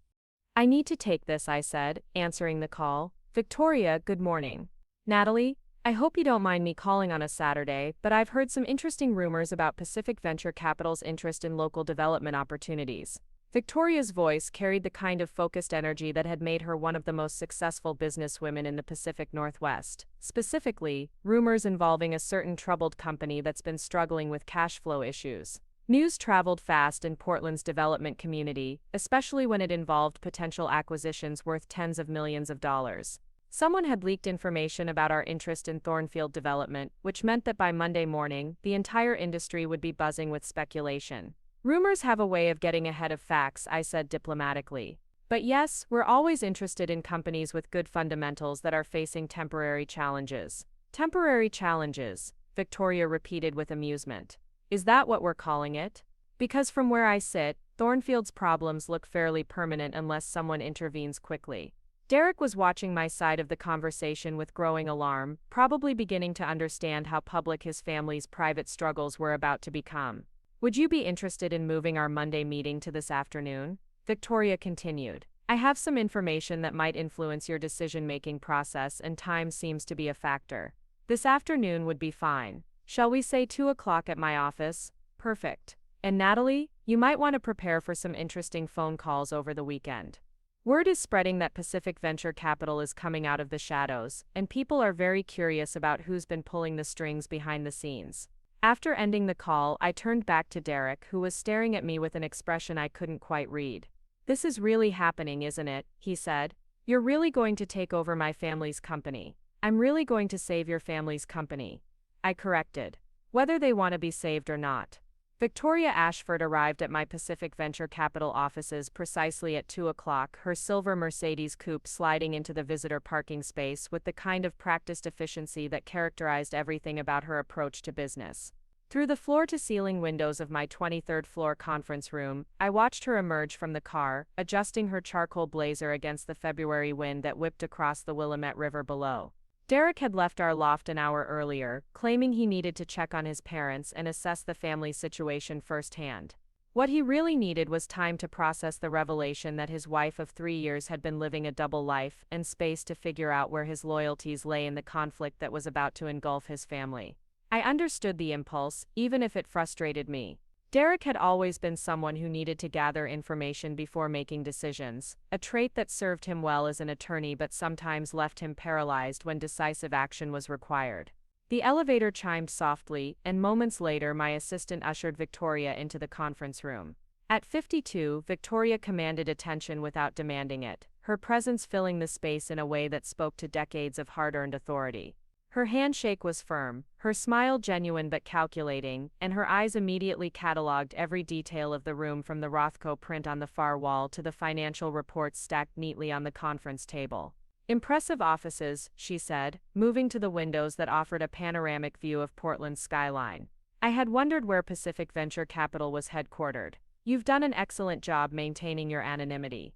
"I need to take this," I said, answering the call. "Victoria, good morning. Natalie, I hope you don't mind me calling on a Saturday, but I've heard some interesting rumors about Pacific Venture Capital's interest in local development opportunities." Victoria's voice carried the kind of focused energy that had made her one of the most successful businesswomen in the Pacific Northwest. Specifically, rumors involving a certain troubled company that's been struggling with cash flow issues. News traveled fast in Portland's development community, especially when it involved potential acquisitions worth tens of millions of dollars. Someone had leaked information about our interest in Thornfield development, which meant that by Monday morning, the entire industry would be buzzing with speculation. "Rumors have a way of getting ahead of facts," I said diplomatically. "But yes, we're always interested in companies with good fundamentals that are facing temporary challenges." "Temporary challenges," Victoria repeated with amusement. "Is that what we're calling it? Because from where I sit, Thornfield's problems look fairly permanent unless someone intervenes quickly." Derek was watching my side of the conversation with growing alarm, probably beginning to understand how public his family's private struggles were about to become. "Would you be interested in moving our Monday meeting to this afternoon?" Victoria continued. "I have some information that might influence your decision-making process, and time seems to be a factor. This afternoon would be fine. Shall we say 2 o'clock at my office?" "Perfect. And Natalie, you might want to prepare for some interesting phone calls over the weekend. Word is spreading that Pacific Venture Capital is coming out of the shadows, and people are very curious about who's been pulling the strings behind the scenes." After ending the call, I turned back to Derek, who was staring at me with an expression I couldn't quite read. "This is really happening, isn't it?" he said. "You're really going to take over my family's company." "I'm really going to save your family's company," I corrected. "Whether they want to be saved or not." Victoria Ashford arrived at my Pacific Venture Capital offices precisely at 2 o'clock, her silver Mercedes coupe sliding into the visitor parking space with the kind of practiced efficiency that characterized everything about her approach to business. Through the floor-to-ceiling windows of my 23rd floor conference room, I watched her emerge from the car, adjusting her charcoal blazer against the February wind that whipped across the Willamette River below. Derek had left our loft an hour earlier, claiming he needed to check on his parents and assess the family's situation firsthand. What he really needed was time to process the revelation that his wife of 3 years had been living a double life, and space to figure out where his loyalties lay in the conflict that was about to engulf his family. I understood the impulse, even if it frustrated me. Derek had always been someone who needed to gather information before making decisions, a trait that served him well as an attorney but sometimes left him paralyzed when decisive action was required. The elevator chimed softly, and moments later my assistant ushered Victoria into the conference room. At 52, Victoria commanded attention without demanding it, her presence filling the space in a way that spoke to decades of hard-earned authority. Her handshake was firm, her smile genuine but calculating, and her eyes immediately cataloged every detail of the room from the Rothko print on the far wall to the financial reports stacked neatly on the conference table. "Impressive offices," she said, moving to the windows that offered a panoramic view of Portland's skyline. I had wondered where Pacific Venture Capital was headquartered. "You've done an excellent job maintaining your anonymity."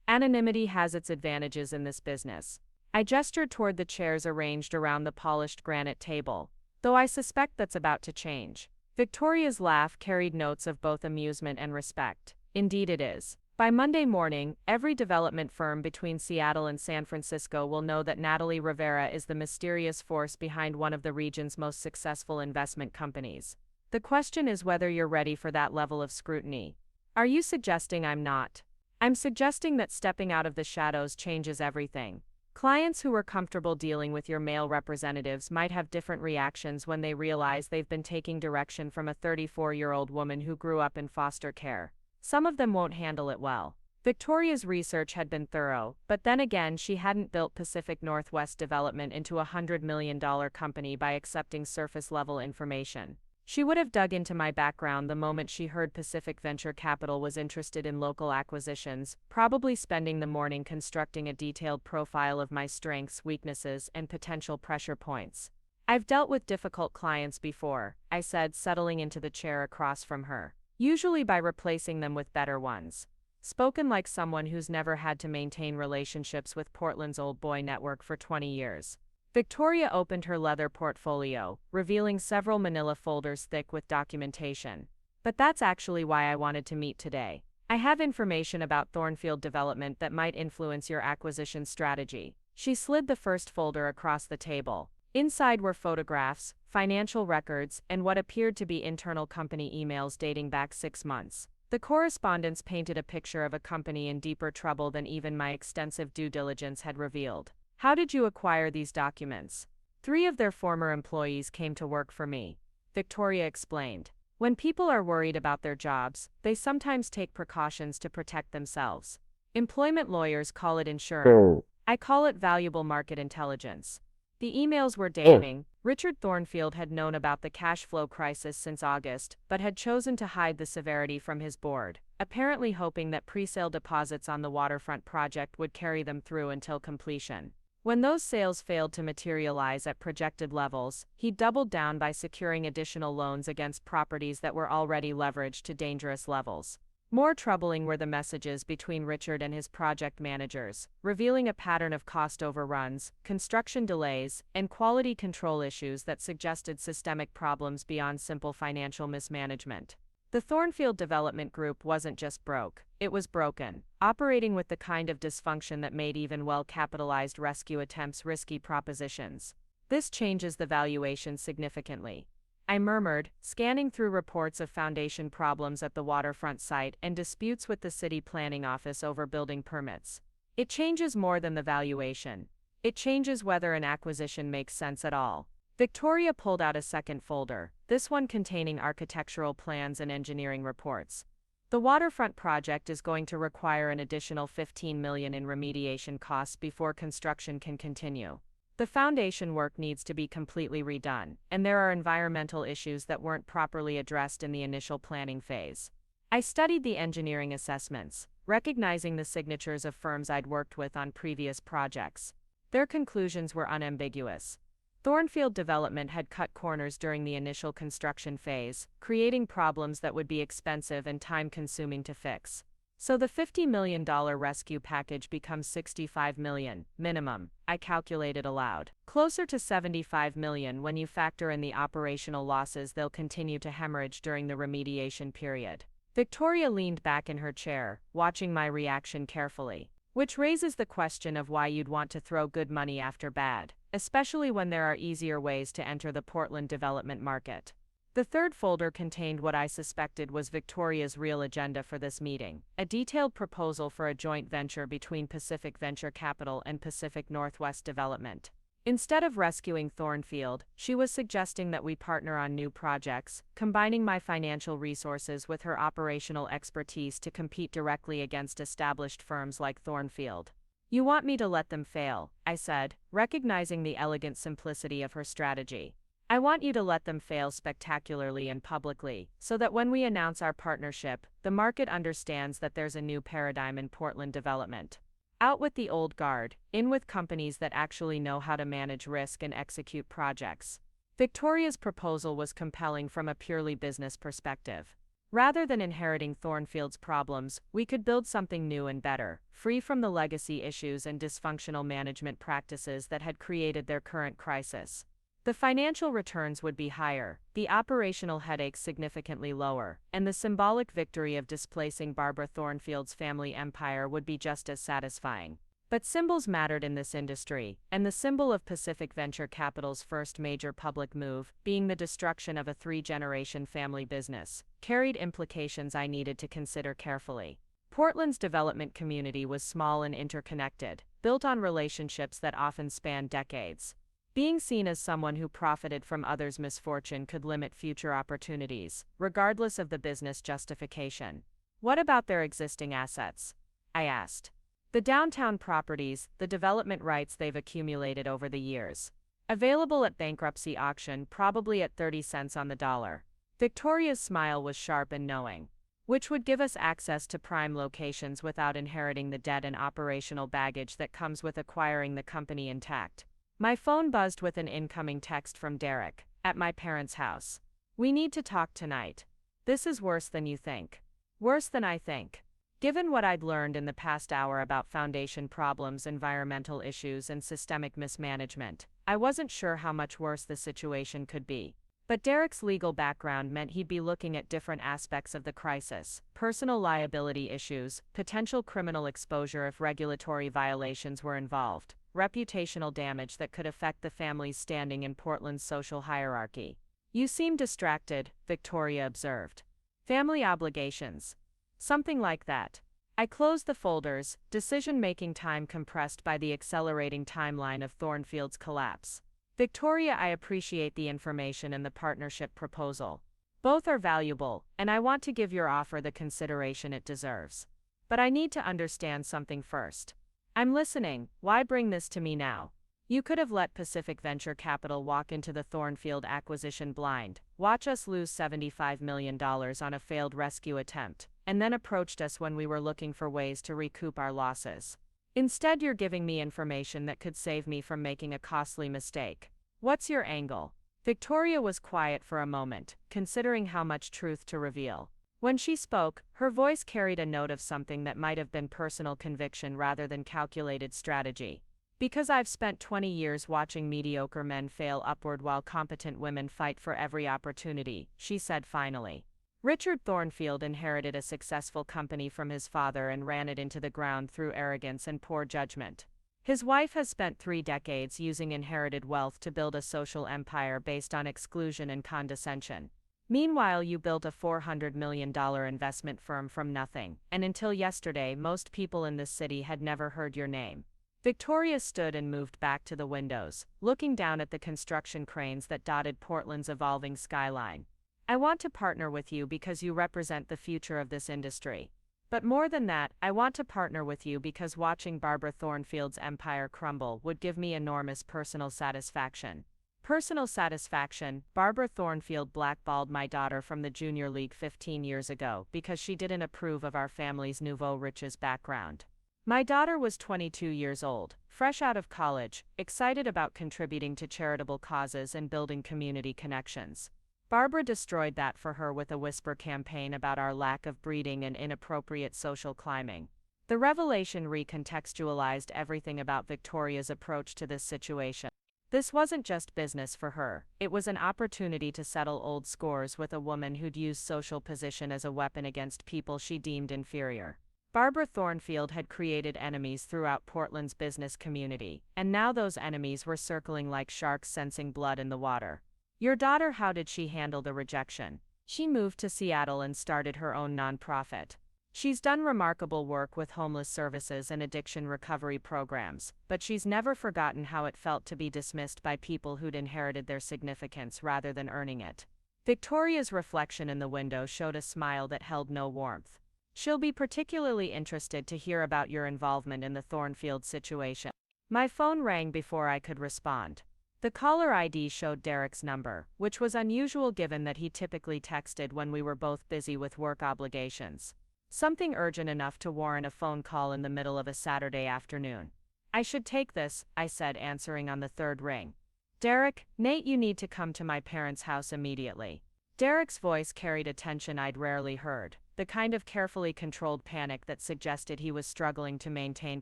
"Anonymity has its advantages in this business." I gestured toward the chairs arranged around the polished granite table, though I suspect that's about to change. Victoria's laugh carried notes of both amusement and respect. "Indeed it is. By Monday morning, every development firm between Seattle and San Francisco will know that Natalie Rivera is the mysterious force behind one of the region's most successful investment companies. The question is whether you're ready for that level of scrutiny." "Are you suggesting I'm not?" "I'm suggesting that stepping out of the shadows changes everything. Clients who were comfortable dealing with your male representatives might have different reactions when they realize they've been taking direction from a 34-year-old woman who grew up in foster care. Some of them won't handle it well." Victoria's research had been thorough, but then again she hadn't built Pacific Northwest Development into a $100 million company by accepting surface-level information. She would have dug into my background the moment she heard Pacific Venture Capital was interested in local acquisitions, probably spending the morning constructing a detailed profile of my strengths, weaknesses, and potential pressure points. "I've dealt with difficult clients before," I said, settling into the chair across from her, "usually by replacing them with better ones." Spoken like someone who's never had to maintain relationships with Portland's old boy network for 20 years. Victoria opened her leather portfolio, revealing several manila folders thick with documentation. "But that's actually why I wanted to meet today. I have information about Thornfield Development that might influence your acquisition strategy." She slid the first folder across the table. Inside were photographs, financial records, and what appeared to be internal company emails dating back 6 months. The correspondence painted a picture of a company in deeper trouble than even my extensive due diligence had revealed. "How did you acquire these documents?" "3 of their former employees came to work for me," Victoria explained. "When people are worried about their jobs, they sometimes take precautions to protect themselves. Employment lawyers call it insurance. I call it valuable market intelligence." The emails were damning. Richard Thornfield had known about the cash flow crisis since August, but had chosen to hide the severity from his board, apparently hoping that pre-sale deposits on the waterfront project would carry them through until completion. When those sales failed to materialize at projected levels, he doubled down by securing additional loans against properties that were already leveraged to dangerous levels. More troubling were the messages between Richard and his project managers, revealing a pattern of cost overruns, construction delays, and quality control issues that suggested systemic problems beyond simple financial mismanagement. The Thornfield Development Group wasn't just broke, it was broken, operating with the kind of dysfunction that made even well-capitalized rescue attempts risky propositions. "This changes the valuation significantly," I murmured, scanning through reports of foundation problems at the waterfront site and disputes with the city planning office over building permits. "It changes more than the valuation. It changes whether an acquisition makes sense at all." Victoria pulled out a second folder, this one containing architectural plans and engineering reports. "The waterfront project is going to require an additional $15 million in remediation costs before construction can continue. The foundation work needs to be completely redone, and there are environmental issues that weren't properly addressed in the initial planning phase." I studied the engineering assessments, recognizing the signatures of firms I'd worked with on previous projects. Their conclusions were unambiguous. Thornfield Development had cut corners during the initial construction phase, creating problems that would be expensive and time-consuming to fix. So the $50 million rescue package becomes $65 million, minimum, I calculated aloud. Closer to $75 million when you factor in the operational losses they'll continue to hemorrhage during the remediation period. Victoria leaned back in her chair, watching my reaction carefully. "Which raises the question of why you'd want to throw good money after bad, especially when there are easier ways to enter the Portland development market." The third folder contained what I suspected was Victoria's real agenda for this meeting, a detailed proposal for a joint venture between Pacific Venture Capital and Pacific Northwest Development. Instead of rescuing Thornfield, she was suggesting that we partner on new projects, combining my financial resources with her operational expertise to compete directly against established firms like Thornfield. "You want me to let them fail," I said, recognizing the elegant simplicity of her strategy. "I want you to let them fail spectacularly and publicly, so that when we announce our partnership, the market understands that there's a new paradigm in Portland development. Out with the old guard, in with companies that actually know how to manage risk and execute projects." Victoria's proposal was compelling from a purely business perspective. Rather than inheriting Thornfield's problems, we could build something new and better, free from the legacy issues and dysfunctional management practices that had created their current crisis. The financial returns would be higher, the operational headaches significantly lower, and the symbolic victory of displacing Barbara Thornfield's family empire would be just as satisfying. But symbols mattered in this industry, and the symbol of Pacific Venture Capital's first major public move, being the destruction of a 3-generation family business, carried implications I needed to consider carefully. Portland's development community was small and interconnected, built on relationships that often spanned decades. Being seen as someone who profited from others' misfortune could limit future opportunities, regardless of the business justification. "What about their existing assets?" I asked. The downtown properties, the development rights they've accumulated over the years. Available at bankruptcy auction, probably at 30 cents on the dollar. Victoria's smile was sharp and knowing. Which would give us access to prime locations without inheriting the debt and operational baggage that comes with acquiring the company intact. My phone buzzed with an incoming text from Derek, at my parents' house. We need to talk tonight. This is worse than you think. Worse than I think. Given what I'd learned in the past hour about foundation problems, environmental issues, and systemic mismanagement, I wasn't sure how much worse the situation could be. But Derek's legal background meant he'd be looking at different aspects of the crisis: personal liability issues, potential criminal exposure if regulatory violations were involved, reputational damage that could affect the family's standing in Portland's social hierarchy. You seem distracted, Victoria observed. Family obligations. Something like that. I closed the folders, decision-making time compressed by the accelerating timeline of Thornfield's collapse. Victoria, I appreciate the information and the partnership proposal. Both are valuable, and I want to give your offer the consideration it deserves. But I need to understand something first. I'm listening. Why bring this to me now? You could have let Pacific Venture Capital walk into the Thornfield acquisition blind, watch us lose $75 million on a failed rescue attempt, and then approached us when we were looking for ways to recoup our losses. Instead, you're giving me information that could save me from making a costly mistake. What's your angle? Victoria was quiet for a moment, considering how much truth to reveal. When she spoke, her voice carried a note of something that might have been personal conviction rather than calculated strategy. Because I've spent 20 years watching mediocre men fail upward while competent women fight for every opportunity, she said finally. Richard Thornfield inherited a successful company from his father and ran it into the ground through arrogance and poor judgment. His wife has spent 3 decades using inherited wealth to build a social empire based on exclusion and condescension. Meanwhile, you built a $400 million investment firm from nothing, and until yesterday, most people in this city had never heard your name. Victoria stood and moved back to the windows, looking down at the construction cranes that dotted Portland's evolving skyline. I want to partner with you because you represent the future of this industry. But more than that, I want to partner with you because watching Barbara Thornfield's empire crumble would give me enormous personal satisfaction. Personal satisfaction. Barbara Thornfield blackballed my daughter from the junior league 15 years ago because she didn't approve of our family's nouveau riches background. My daughter was 22 years old, fresh out of college, excited about contributing to charitable causes and building community connections. Barbara destroyed that for her with a whisper campaign about our lack of breeding and inappropriate social climbing. The revelation recontextualized everything about Victoria's approach to this situation. This wasn't just business for her, it was an opportunity to settle old scores with a woman who'd used social position as a weapon against people she deemed inferior. Barbara Thornfield had created enemies throughout Portland's business community, and now those enemies were circling like sharks sensing blood in the water. Your daughter, how did she handle the rejection? She moved to Seattle and started her own nonprofit. She's done remarkable work with homeless services and addiction recovery programs, but she's never forgotten how it felt to be dismissed by people who'd inherited their significance rather than earning it. Victoria's reflection in the window showed a smile that held no warmth. She'll be particularly interested to hear about your involvement in the Thornfield situation. My phone rang before I could respond. The caller ID showed Derek's number, which was unusual given that he typically texted when we were both busy with work obligations. Something urgent enough to warrant a phone call in the middle of a Saturday afternoon. I should take this, I said, answering on the third ring. Derek, Nate, you need to come to my parents' house immediately. Derek's voice carried a tension I'd rarely heard, the kind of carefully controlled panic that suggested he was struggling to maintain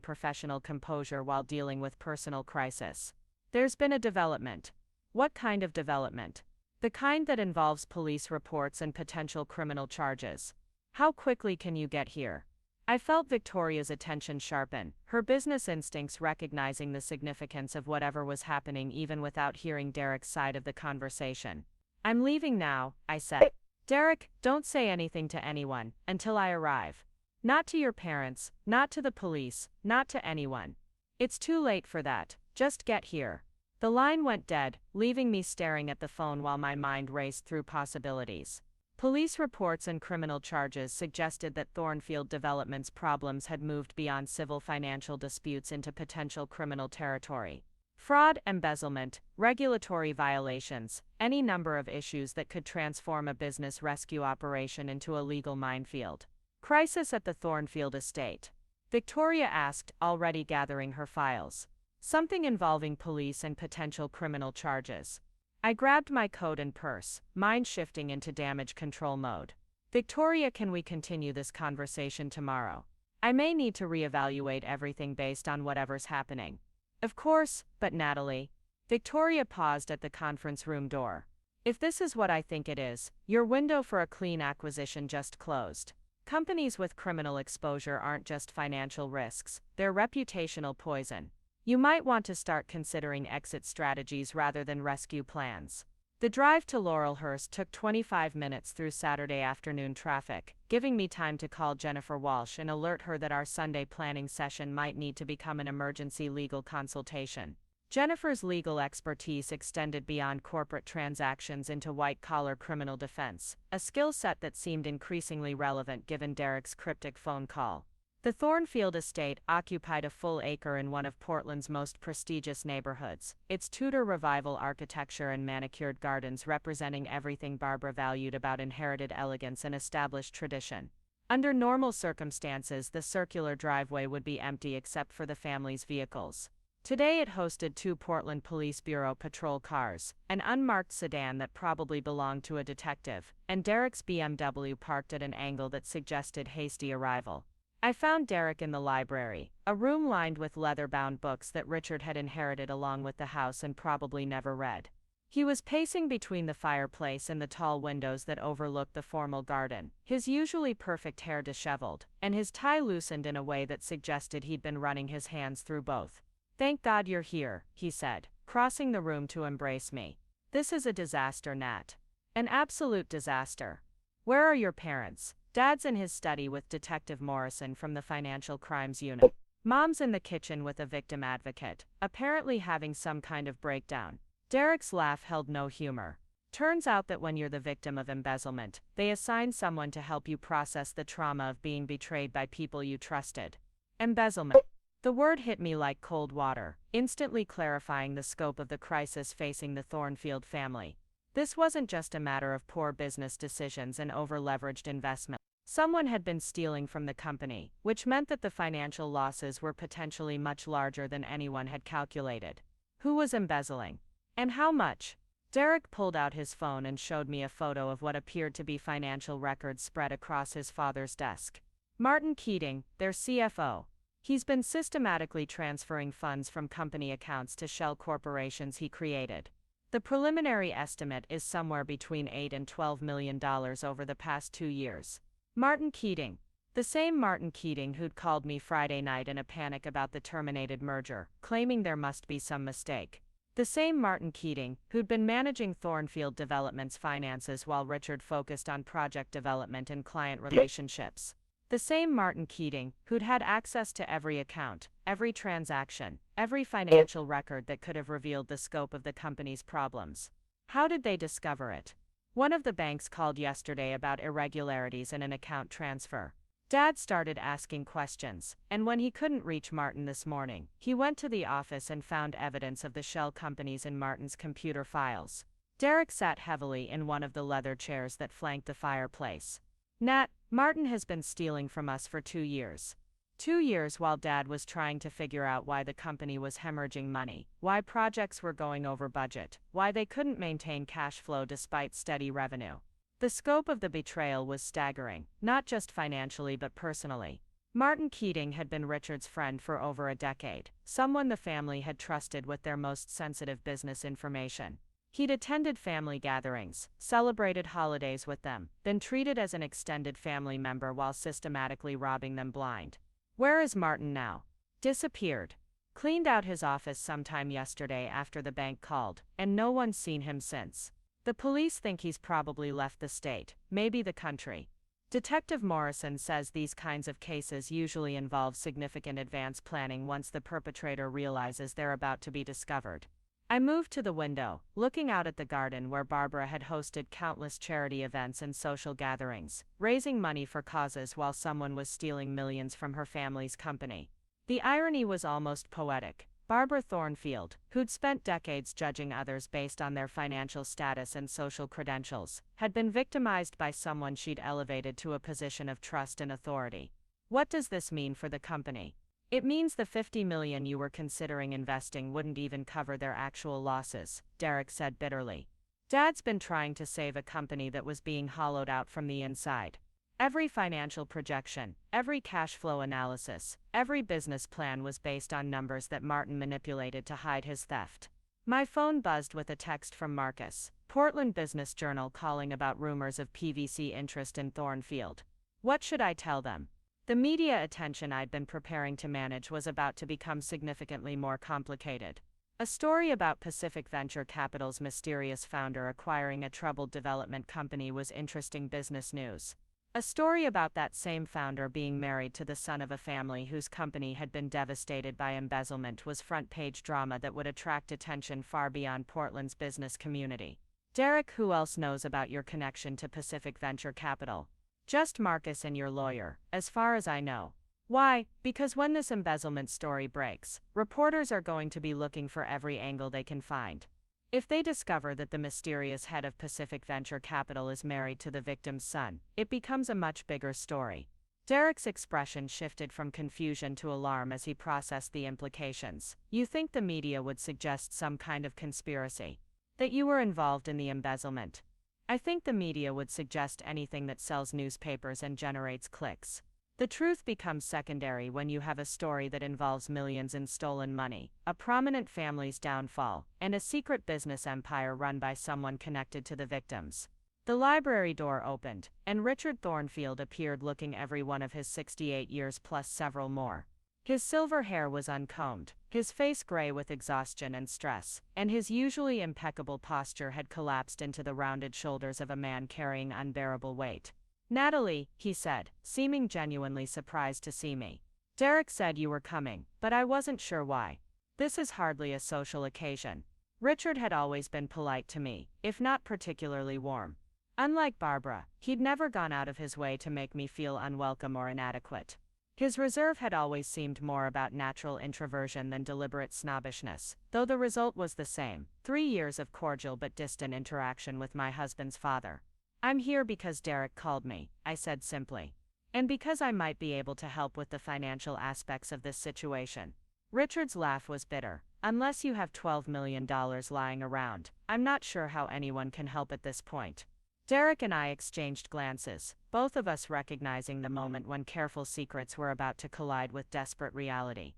professional composure while dealing with personal crisis. There's been a development. What kind of development? The kind that involves police reports and potential criminal charges. How quickly can you get here? I felt Victoria's attention sharpen, her business instincts recognizing the significance of whatever was happening even without hearing Derek's side of the conversation. I'm leaving now, I said. Derek, don't say anything to anyone until I arrive. Not to your parents, not to the police, not to anyone. It's too late for that. Just get here. The line went dead, leaving me staring at the phone while my mind raced through possibilities. Police reports and criminal charges suggested that Thornfield Development's problems had moved beyond civil financial disputes into potential criminal territory. Fraud, embezzlement, regulatory violations, any number of issues that could transform a business rescue operation into a legal minefield. Crisis at the Thornfield estate. Victoria asked, already gathering her files. Something involving police and potential criminal charges. I grabbed my coat and purse, mind shifting into damage control mode. Victoria, can we continue this conversation tomorrow? I may need to reevaluate everything based on whatever's happening. Of course, but Natalie. Victoria paused at the conference room door. If this is what I think it is, your window for a clean acquisition just closed. Companies with criminal exposure aren't just financial risks, they're reputational poison. You might want to start considering exit strategies rather than rescue plans. The drive to Laurelhurst took 25 minutes through Saturday afternoon traffic, giving me time to call Jennifer Walsh and alert her that our Sunday planning session might need to become an emergency legal consultation. Jennifer's legal expertise extended beyond corporate transactions into white-collar criminal defense, a skill set that seemed increasingly relevant given Derek's cryptic phone call. The Thornfield estate occupied a full acre in one of Portland's most prestigious neighborhoods, its Tudor Revival architecture and manicured gardens representing everything Barbara valued about inherited elegance and established tradition. Under normal circumstances, the circular driveway would be empty except for the family's vehicles. Today it hosted 2 Portland Police Bureau patrol cars, an unmarked sedan that probably belonged to a detective, and Derek's BMW parked at an angle that suggested hasty arrival. I found Derek in the library, a room lined with leather-bound books that Richard had inherited along with the house and probably never read. He was pacing between the fireplace and the tall windows that overlooked the formal garden, his usually perfect hair disheveled, and his tie loosened in a way that suggested he'd been running his hands through both. "Thank God you're here," he said, crossing the room to embrace me. "This is a disaster, Nat. An absolute disaster. Where are your parents?" "Dad's in his study with Detective Morrison from the Financial Crimes Unit. Mom's in the kitchen with a victim advocate, apparently having some kind of breakdown." Derek's laugh held no humor. "Turns out that when you're the victim of embezzlement, they assign someone to help you process the trauma of being betrayed by people you trusted." Embezzlement. The word hit me like cold water, instantly clarifying the scope of the crisis facing the Thornfield family. This wasn't just a matter of poor business decisions and over-leveraged investment. Someone had been stealing from the company, which meant that the financial losses were potentially much larger than anyone had calculated. Who was embezzling? And how much? Derek pulled out his phone and showed me a photo of what appeared to be financial records spread across his father's desk. Martin Keating, their CFO. He's been systematically transferring funds from company accounts to shell corporations he created. The preliminary estimate is somewhere between $8 and $12 million over the past 2 years. Martin Keating. The same Martin Keating who'd called me Friday night in a panic about the terminated merger, claiming there must be some mistake. The same Martin Keating who'd been managing Thornfield Development's finances while Richard focused on project development and client relationships. The same Martin Keating who'd had access to every account, every transaction, every financial record that could have revealed the scope of the company's problems. How did they discover it? One of the banks called yesterday about irregularities in an account transfer. Dad started asking questions, and when he couldn't reach Martin this morning, he went to the office and found evidence of the shell companies in Martin's computer files. Derek sat heavily in one of the leather chairs that flanked the fireplace. "Nat, Martin has been stealing from us for 2 years. 2 years while Dad was trying to figure out why the company was hemorrhaging money, why projects were going over budget, why they couldn't maintain cash flow despite steady revenue. The scope of the betrayal was staggering, not just financially but personally. Martin Keating had been Richard's friend for over a decade, someone the family had trusted with their most sensitive business information. He'd attended family gatherings, celebrated holidays with them, been treated as an extended family member while systematically robbing them blind. Where is Martin now? Disappeared. Cleaned out his office sometime yesterday after the bank called, and no one's seen him since. The police think he's probably left the state, maybe the country. Detective Morrison says these kinds of cases usually involve significant advance planning once the perpetrator realizes they're about to be discovered. I moved to the window, looking out at the garden where Barbara had hosted countless charity events and social gatherings, raising money for causes while someone was stealing millions from her family's company. The irony was almost poetic. Barbara Thornfield, who'd spent decades judging others based on their financial status and social credentials, had been victimized by someone she'd elevated to a position of trust and authority. What does this mean for the company? It means the $50 million you were considering investing wouldn't even cover their actual losses, Derek said bitterly. Dad's been trying to save a company that was being hollowed out from the inside. Every financial projection, every cash flow analysis, every business plan was based on numbers that Martin manipulated to hide his theft. My phone buzzed with a text from Marcus, Portland Business Journal, calling about rumors of PVC interest in Thornfield. What should I tell them? The media attention I'd been preparing to manage was about to become significantly more complicated. A story about Pacific Venture Capital's mysterious founder acquiring a troubled development company was interesting business news. A story about that same founder being married to the son of a family whose company had been devastated by embezzlement was front-page drama that would attract attention far beyond Portland's business community. Derek, who else knows about your connection to Pacific Venture Capital? Just Marcus and your lawyer, as far as I know. Why? Because when this embezzlement story breaks, reporters are going to be looking for every angle they can find. If they discover that the mysterious head of Pacific Venture Capital is married to the victim's son, it becomes a much bigger story. Derek's expression shifted from confusion to alarm as he processed the implications. You think the media would suggest some kind of conspiracy? That you were involved in the embezzlement? I think the media would suggest anything that sells newspapers and generates clicks. The truth becomes secondary when you have a story that involves millions in stolen money, a prominent family's downfall, and a secret business empire run by someone connected to the victims. The library door opened, and Richard Thornfield appeared, looking every one of his 68 years plus several more. His silver hair was uncombed, his face gray with exhaustion and stress, and his usually impeccable posture had collapsed into the rounded shoulders of a man carrying unbearable weight. Natalie, he said, seeming genuinely surprised to see me. Derek said you were coming, but I wasn't sure why. This is hardly a social occasion. Richard had always been polite to me, if not particularly warm. Unlike Barbara, he'd never gone out of his way to make me feel unwelcome or inadequate. His reserve had always seemed more about natural introversion than deliberate snobbishness, though the result was the same: 3 years of cordial but distant interaction with my husband's father. I'm here because Derek called me, I said simply. And because I might be able to help with the financial aspects of this situation. Richard's laugh was bitter. Unless you have $12 million lying around, I'm not sure how anyone can help at this point. Derek and I exchanged glances, both of us recognizing the moment when careful secrets were about to collide with desperate reality.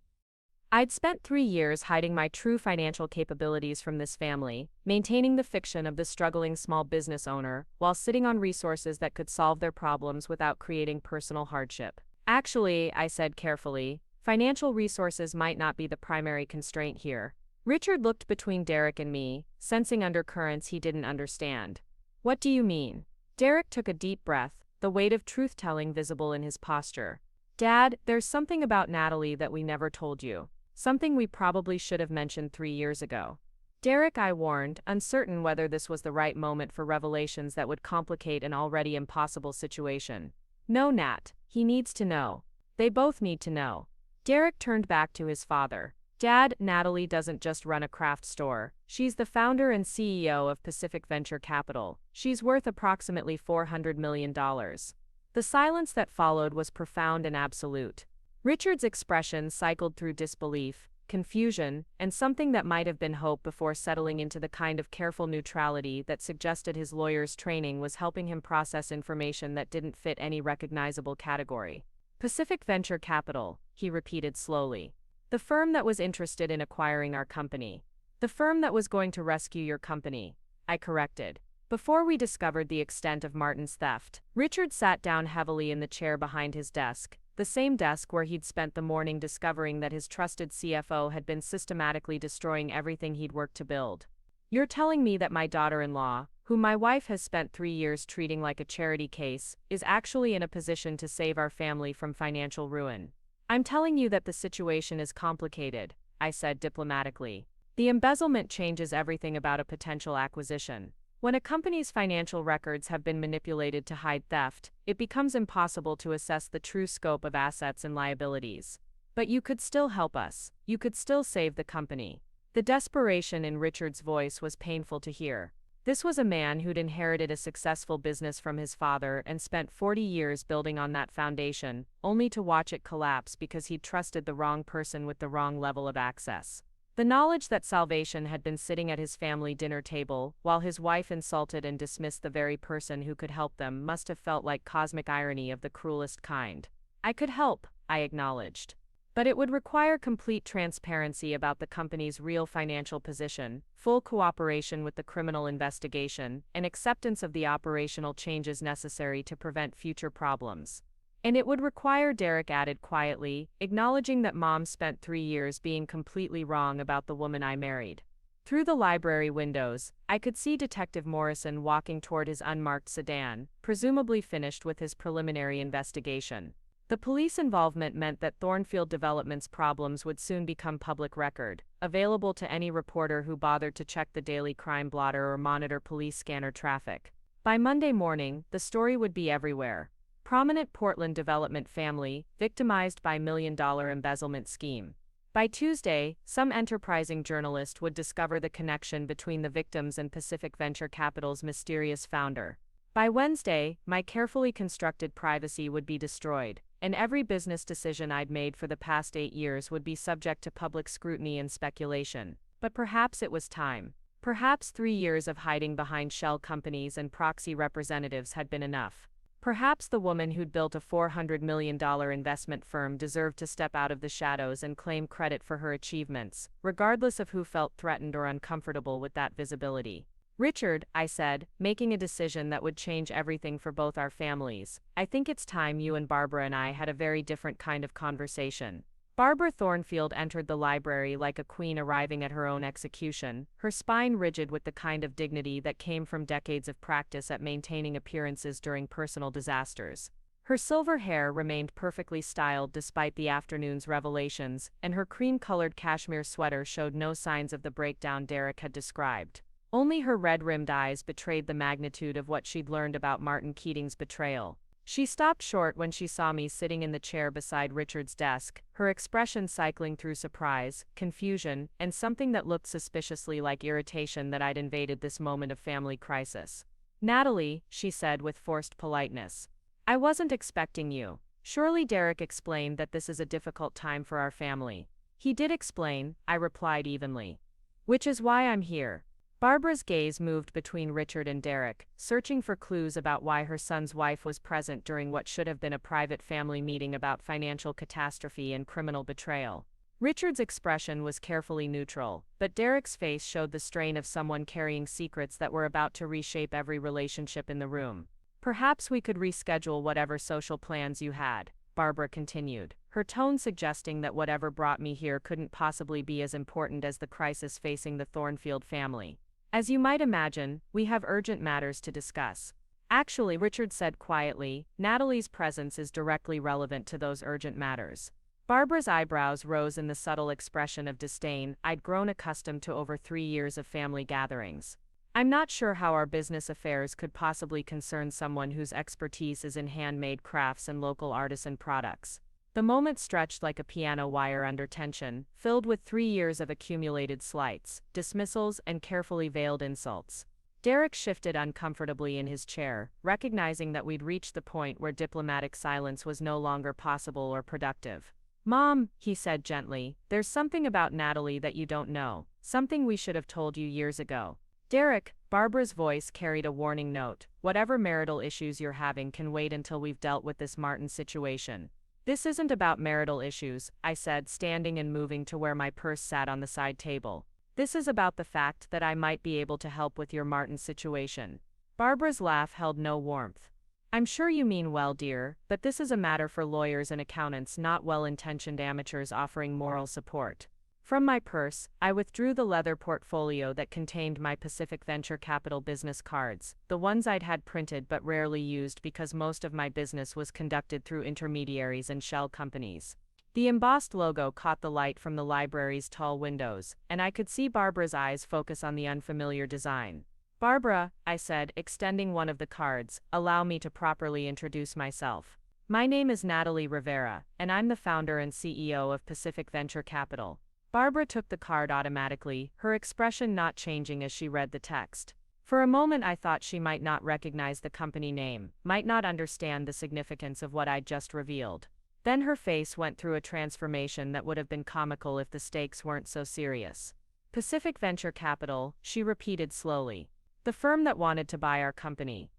I'd spent 3 years hiding my true financial capabilities from this family, maintaining the fiction of the struggling small business owner, while sitting on resources that could solve their problems without creating personal hardship. Actually, I said carefully, financial resources might not be the primary constraint here. Richard looked between Derek and me, sensing undercurrents he didn't understand. What do you mean? Derek took a deep breath, the weight of truth-telling visible in his posture. Dad, there's something about Natalie that we never told you. Something we probably should have mentioned 3 years ago. Derek, I warned, uncertain whether this was the right moment for revelations that would complicate an already impossible situation. No, Nat, he needs to know. They both need to know. Derek turned back to his father. Dad, Natalie doesn't just run a craft store. She's the founder and CEO of Pacific Venture Capital. She's worth approximately $400 million. The silence that followed was profound and absolute. Richard's expression cycled through disbelief, confusion, and something that might have been hope before settling into the kind of careful neutrality that suggested his lawyer's training was helping him process information that didn't fit any recognizable category. Pacific Venture Capital, he repeated slowly. The firm that was interested in acquiring our company. The firm that was going to rescue your company, I corrected. Before we discovered the extent of Martin's theft, Richard sat down heavily in the chair behind his desk, the same desk where he'd spent the morning discovering that his trusted CFO had been systematically destroying everything he'd worked to build. You're telling me that my daughter-in-law, whom my wife has spent 3 years treating like a charity case, is actually in a position to save our family from financial ruin. I'm telling you that the situation is complicated, I said diplomatically. The embezzlement changes everything about a potential acquisition. When a company's financial records have been manipulated to hide theft, it becomes impossible to assess the true scope of assets and liabilities. But you could still help us. You could still save the company. The desperation in Richard's voice was painful to hear. This was a man who'd inherited a successful business from his father and spent 40 years building on that foundation, only to watch it collapse because he'd trusted the wrong person with the wrong level of access. The knowledge that salvation had been sitting at his family dinner table, while his wife insulted and dismissed the very person who could help them, must have felt like cosmic irony of the cruelest kind. I could help, I acknowledged. But it would require complete transparency about the company's real financial position, full cooperation with the criminal investigation, and acceptance of the operational changes necessary to prevent future problems. And it would require, Derek added quietly, acknowledging that Mom spent 3 years being completely wrong about the woman I married. Through the library windows, I could see Detective Morrison walking toward his unmarked sedan, presumably finished with his preliminary investigation. The police involvement meant that Thornfield Development's problems would soon become public record, available to any reporter who bothered to check the daily crime blotter or monitor police scanner traffic. By Monday morning, the story would be everywhere. Prominent Portland development family, victimized by million-dollar embezzlement scheme. By Tuesday, some enterprising journalist would discover the connection between the victims and Pacific Venture Capital's mysterious founder. By Wednesday, my carefully constructed privacy would be destroyed, and every business decision I'd made for the past 8 years would be subject to public scrutiny and speculation. But perhaps it was time. Perhaps 3 years of hiding behind shell companies and proxy representatives had been enough. Perhaps the woman who'd built a $400 million investment firm deserved to step out of the shadows and claim credit for her achievements, regardless of who felt threatened or uncomfortable with that visibility. Richard, I said, making a decision that would change everything for both our families, I think it's time you and Barbara and I had a very different kind of conversation. Barbara Thornfield entered the library like a queen arriving at her own execution, her spine rigid with the kind of dignity that came from decades of practice at maintaining appearances during personal disasters. Her silver hair remained perfectly styled despite the afternoon's revelations, and her cream-colored cashmere sweater showed no signs of the breakdown Derek had described. Only her red-rimmed eyes betrayed the magnitude of what she'd learned about Martin Keating's betrayal. She stopped short when she saw me sitting in the chair beside Richard's desk, her expression cycling through surprise, confusion, and something that looked suspiciously like irritation that I'd invaded this moment of family crisis. "Natalie," she said with forced politeness. "I wasn't expecting you." Surely Derek explained that this is a difficult time for our family. He did explain, I replied evenly. "Which is why I'm here." Barbara's gaze moved between Richard and Derek, searching for clues about why her son's wife was present during what should have been a private family meeting about financial catastrophe and criminal betrayal. Richard's expression was carefully neutral, but Derek's face showed the strain of someone carrying secrets that were about to reshape every relationship in the room. "Perhaps we could reschedule whatever social plans you had," Barbara continued, her tone suggesting that whatever brought me here couldn't possibly be as important as the crisis facing the Thornfield family. "As you might imagine, we have urgent matters to discuss." "Actually," Richard said quietly, "Natalie's presence is directly relevant to those urgent matters." Barbara's eyebrows rose in the subtle expression of disdain I'd grown accustomed to over 3 years of family gatherings. "I'm not sure how our business affairs could possibly concern someone whose expertise is in handmade crafts and local artisan products." The moment stretched like a piano wire under tension, filled with 3 years of accumulated slights, dismissals, and carefully veiled insults. Derek shifted uncomfortably in his chair, recognizing that we'd reached the point where diplomatic silence was no longer possible or productive. "Mom," he said gently, "there's something about Natalie that you don't know, something we should have told you years ago." "Derek," Barbara's voice carried a warning note, "whatever marital issues you're having can wait until we've dealt with this Martin situation." "This isn't about marital issues," I said, standing and moving to where my purse sat on the side table. "This is about the fact that I might be able to help with your Martin situation." Barbara's laugh held no warmth. "I'm sure you mean well, dear, but this is a matter for lawyers and accountants, not well-intentioned amateurs offering moral support." From my purse, I withdrew the leather portfolio that contained my Pacific Venture Capital business cards, the ones I'd had printed but rarely used because most of my business was conducted through intermediaries and shell companies. The embossed logo caught the light from the library's tall windows, and I could see Barbara's eyes focus on the unfamiliar design. "Barbara," I said, extending one of the cards, "allow me to properly introduce myself. My name is Natalie Rivera, and I'm the founder and CEO of Pacific Venture Capital." Barbara took the card automatically, her expression not changing as she read the text. For a moment I thought she might not recognize the company name, might not understand the significance of what I'd just revealed. Then her face went through a transformation that would have been comical if the stakes weren't so serious. "Pacific Venture Capital," she repeated slowly. "The firm that wanted to buy our company."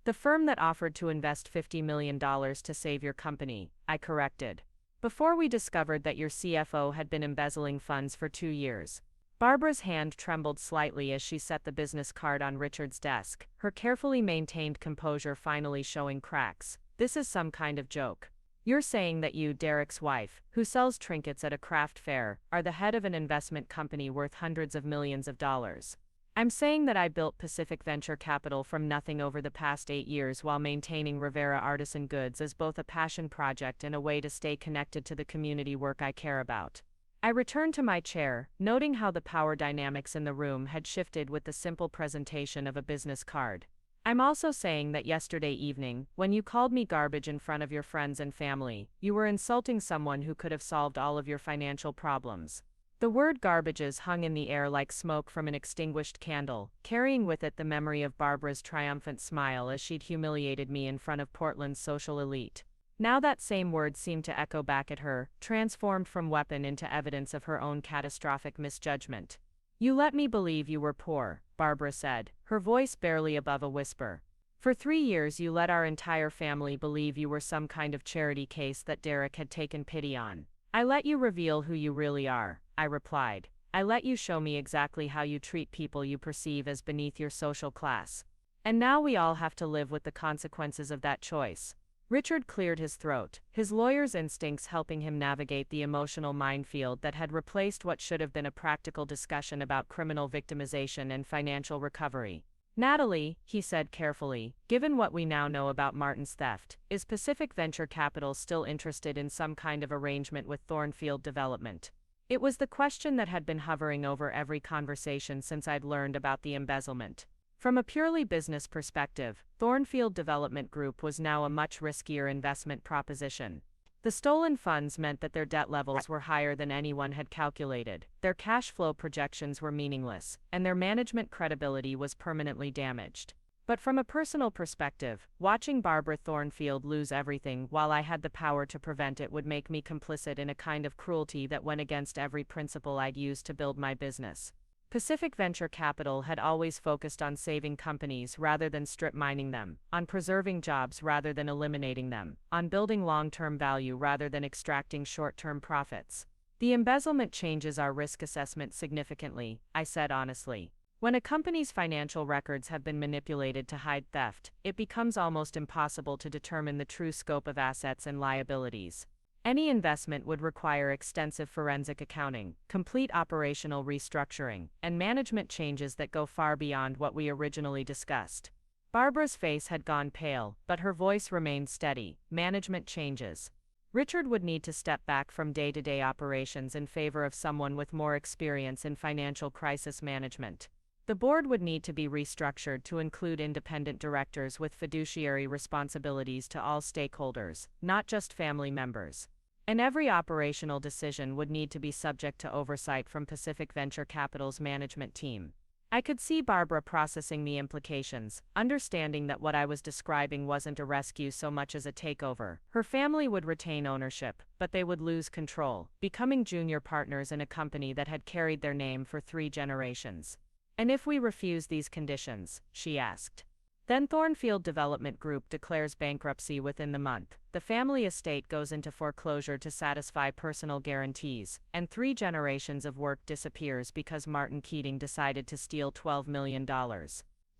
"The firm that offered to invest $50 million to save your company," I corrected. "Before we discovered that your CFO had been embezzling funds for 2 years." Barbara's hand trembled slightly as she set the business card on Richard's desk, her carefully maintained composure finally showing cracks. "This is some kind of joke. You're saying that you, Derek's wife, who sells trinkets at a craft fair, are the head of an investment company worth hundreds of millions of dollars." "I'm saying that I built Pacific Venture Capital from nothing over the past 8 years while maintaining Rivera Artisan Goods as both a passion project and a way to stay connected to the community work I care about." I returned to my chair, noting how the power dynamics in the room had shifted with the simple presentation of a business card. "I'm also saying that yesterday evening, when you called me garbage in front of your friends and family, you were insulting someone who could have solved all of your financial problems." The word garbages hung in the air like smoke from an extinguished candle, carrying with it the memory of Barbara's triumphant smile as she'd humiliated me in front of Portland's social elite. Now that same word seemed to echo back at her, transformed from weapon into evidence of her own catastrophic misjudgment. "You let me believe you were poor," Barbara said, her voice barely above a whisper. "For 3 years you let our entire family believe you were some kind of charity case that Derek had taken pity on." "I let you reveal who you really are," I replied. "I let you show me exactly how you treat people you perceive as beneath your social class. And now we all have to live with the consequences of that choice." Richard cleared his throat, his lawyer's instincts helping him navigate the emotional minefield that had replaced what should have been a practical discussion about criminal victimization and financial recovery. "Natalie," he said carefully, "given what we now know about Martin's theft, is Pacific Venture Capital still interested in some kind of arrangement with Thornfield Development?" It was the question that had been hovering over every conversation since I'd learned about the embezzlement. From a purely business perspective, Thornfield Development Group was now a much riskier investment proposition. The stolen funds meant that their debt levels were higher than anyone had calculated, their cash flow projections were meaningless, and their management credibility was permanently damaged. But from a personal perspective, watching Barbara Thornfield lose everything while I had the power to prevent it would make me complicit in a kind of cruelty that went against every principle I'd used to build my business. Pacific Venture Capital had always focused on saving companies rather than strip mining them, on preserving jobs rather than eliminating them, on building long-term value rather than extracting short-term profits. "The embezzlement changes our risk assessment significantly," I said honestly. "When a company's financial records have been manipulated to hide theft, it becomes almost impossible to determine the true scope of assets and liabilities. Any investment would require extensive forensic accounting, complete operational restructuring, and management changes that go far beyond what we originally discussed." Barbara's face had gone pale, but her voice remained steady. "Management changes. Richard would need to step back from day-to-day operations in favor of someone with more experience in financial crisis management. The board would need to be restructured to include independent directors with fiduciary responsibilities to all stakeholders, not just family members. And every operational decision would need to be subject to oversight from Pacific Venture Capital's management team." I could see Barbara processing the implications, understanding that what I was describing wasn't a rescue so much as a takeover. Her family would retain ownership, but they would lose control, becoming junior partners in a company that had carried their name for 3 generations. "And if we refuse these conditions?" she asked. "Then Thornfield Development Group declares bankruptcy within the month, the family estate goes into foreclosure to satisfy personal guarantees, and 3 generations of work disappears because Martin Keating decided to steal $12 million.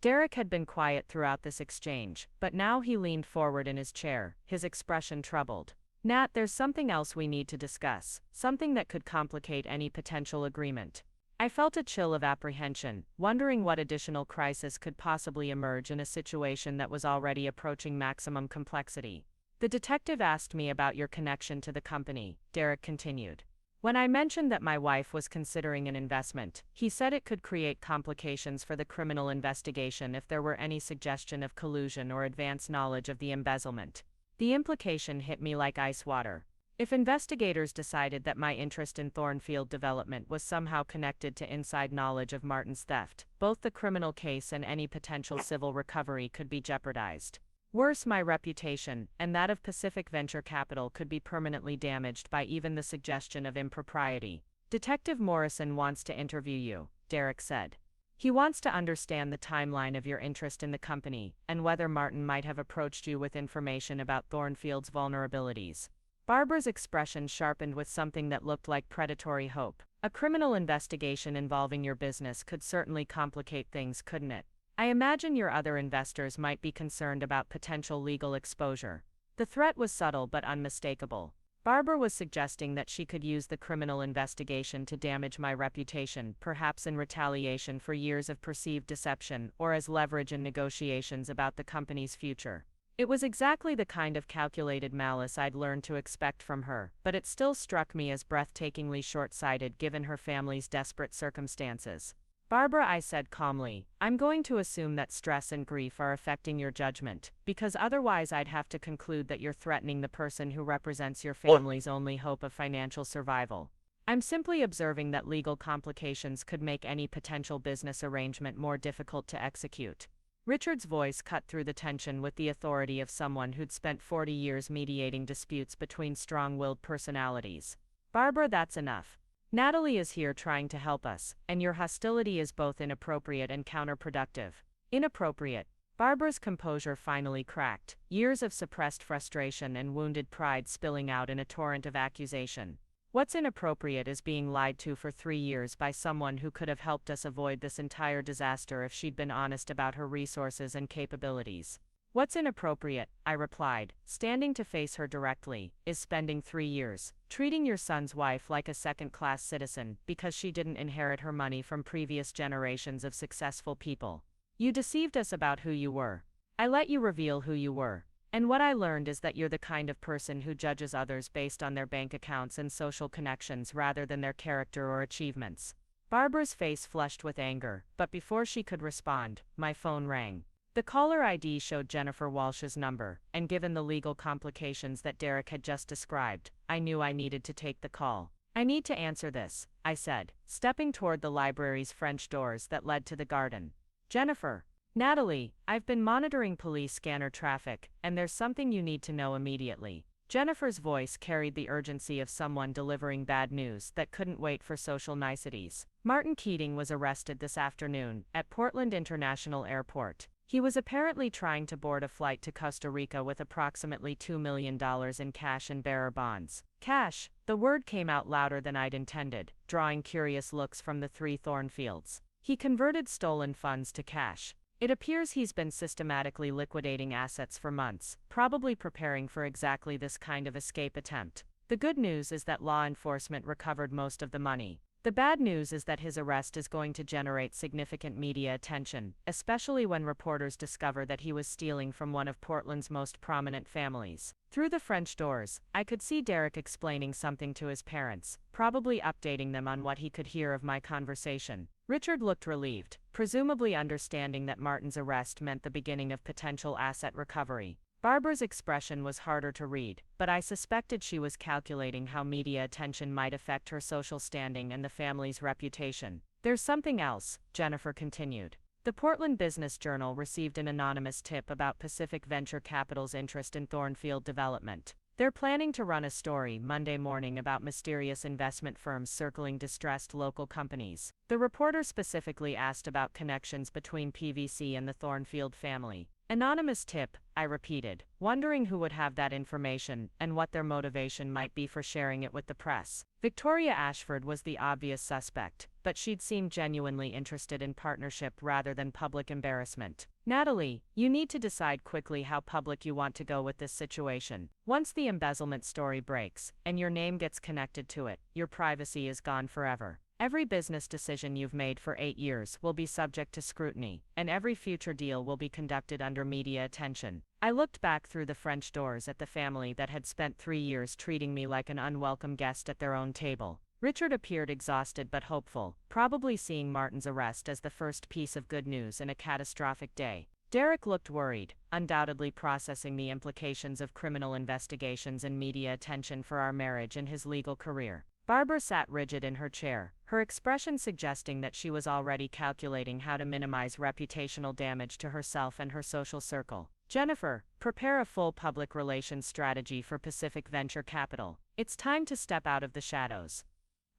Derek had been quiet throughout this exchange, but now he leaned forward in his chair, his expression troubled. "Nat, there's something else we need to discuss, something that could complicate any potential agreement." I felt a chill of apprehension, wondering what additional crisis could possibly emerge in a situation that was already approaching maximum complexity. The detective asked me about your connection to the company, Derek continued. When I mentioned that my wife was considering an investment, he said it could create complications for the criminal investigation if there were any suggestion of collusion or advance knowledge of the embezzlement. The implication hit me like ice water. If investigators decided that my interest in Thornfield development was somehow connected to inside knowledge of Martin's theft, both the criminal case and any potential civil recovery could be jeopardized. Worse, my reputation, and that of Pacific Venture Capital, could be permanently damaged by even the suggestion of impropriety. Detective Morrison wants to interview you, Derek said. He wants to understand the timeline of your interest in the company, and whether Martin might have approached you with information about Thornfield's vulnerabilities. Barbara's expression sharpened with something that looked like predatory hope. A criminal investigation involving your business could certainly complicate things, couldn't it? I imagine your other investors might be concerned about potential legal exposure. The threat was subtle but unmistakable. Barbara was suggesting that she could use the criminal investigation to damage my reputation, perhaps in retaliation for years of perceived deception or as leverage in negotiations about the company's future. It was exactly the kind of calculated malice I'd learned to expect from her, but it still struck me as breathtakingly short-sighted given her family's desperate circumstances. Barbara, I said calmly, I'm going to assume that stress and grief are affecting your judgment, because otherwise I'd have to conclude that you're threatening the person who represents your family's only hope of financial survival. I'm simply observing that legal complications could make any potential business arrangement more difficult to execute. Richard's voice cut through the tension with the authority of someone who'd spent 40 years mediating disputes between strong-willed personalities. Barbara, that's enough. Natalie is here trying to help us, and your hostility is both inappropriate and counterproductive. Inappropriate. Barbara's composure finally cracked, years of suppressed frustration and wounded pride spilling out in a torrent of accusation. What's inappropriate is being lied to for 3 years by someone who could have helped us avoid this entire disaster if she'd been honest about her resources and capabilities. What's inappropriate, I replied, standing to face her directly, is spending 3 years, treating your son's wife like a second-class citizen because she didn't inherit her money from previous generations of successful people. You deceived us about who you were. I let you reveal who you were. And what I learned is that you're the kind of person who judges others based on their bank accounts and social connections rather than their character or achievements. Barbara's face flushed with anger, but before she could respond, my phone rang. The caller ID showed Jennifer Walsh's number, and given the legal complications that Derek had just described, I knew I needed to take the call. I need to answer this, I said, stepping toward the library's French doors that led to the garden. Jennifer. Natalie, I've been monitoring police scanner traffic, and there's something you need to know immediately. Jennifer's voice carried the urgency of someone delivering bad news that couldn't wait for social niceties. Martin Keating was arrested this afternoon at Portland International Airport. He was apparently trying to board a flight to Costa Rica with approximately $2 million in cash and bearer bonds. Cash, the word came out louder than I'd intended, drawing curious looks from the three Thornfields. He converted stolen funds to cash. It appears he's been systematically liquidating assets for months, probably preparing for exactly this kind of escape attempt. The good news is that law enforcement recovered most of the money. The bad news is that his arrest is going to generate significant media attention, especially when reporters discover that he was stealing from one of Portland's most prominent families. Through the French doors, I could see Derek explaining something to his parents, probably updating them on what he could hear of my conversation. Richard looked relieved, presumably understanding that Martin's arrest meant the beginning of potential asset recovery. Barbara's expression was harder to read, but I suspected she was calculating how media attention might affect her social standing and the family's reputation. There's something else, Jennifer continued. The Portland Business Journal received an anonymous tip about Pacific Venture Capital's interest in Thornfield development. They're planning to run a story Monday morning about mysterious investment firms circling distressed local companies. The reporter specifically asked about connections between PVC and the Thornfield family. Anonymous tip, I repeated, wondering who would have that information and what their motivation might be for sharing it with the press. Victoria Ashford was the obvious suspect, but she'd seemed genuinely interested in partnership rather than public embarrassment. Natalie, you need to decide quickly how public you want to go with this situation. Once the embezzlement story breaks, and your name gets connected to it, your privacy is gone forever. Every business decision you've made for 8 years will be subject to scrutiny, and every future deal will be conducted under media attention. I looked back through the French doors at the family that had spent 3 years treating me like an unwelcome guest at their own table. Richard appeared exhausted but hopeful, probably seeing Martin's arrest as the first piece of good news in a catastrophic day. Derek looked worried, undoubtedly processing the implications of criminal investigations and media attention for our marriage and his legal career. Barbara sat rigid in her chair, her expression suggesting that she was already calculating how to minimize reputational damage to herself and her social circle. Jennifer, prepare a full public relations strategy for Pacific Venture Capital. It's time to step out of the shadows.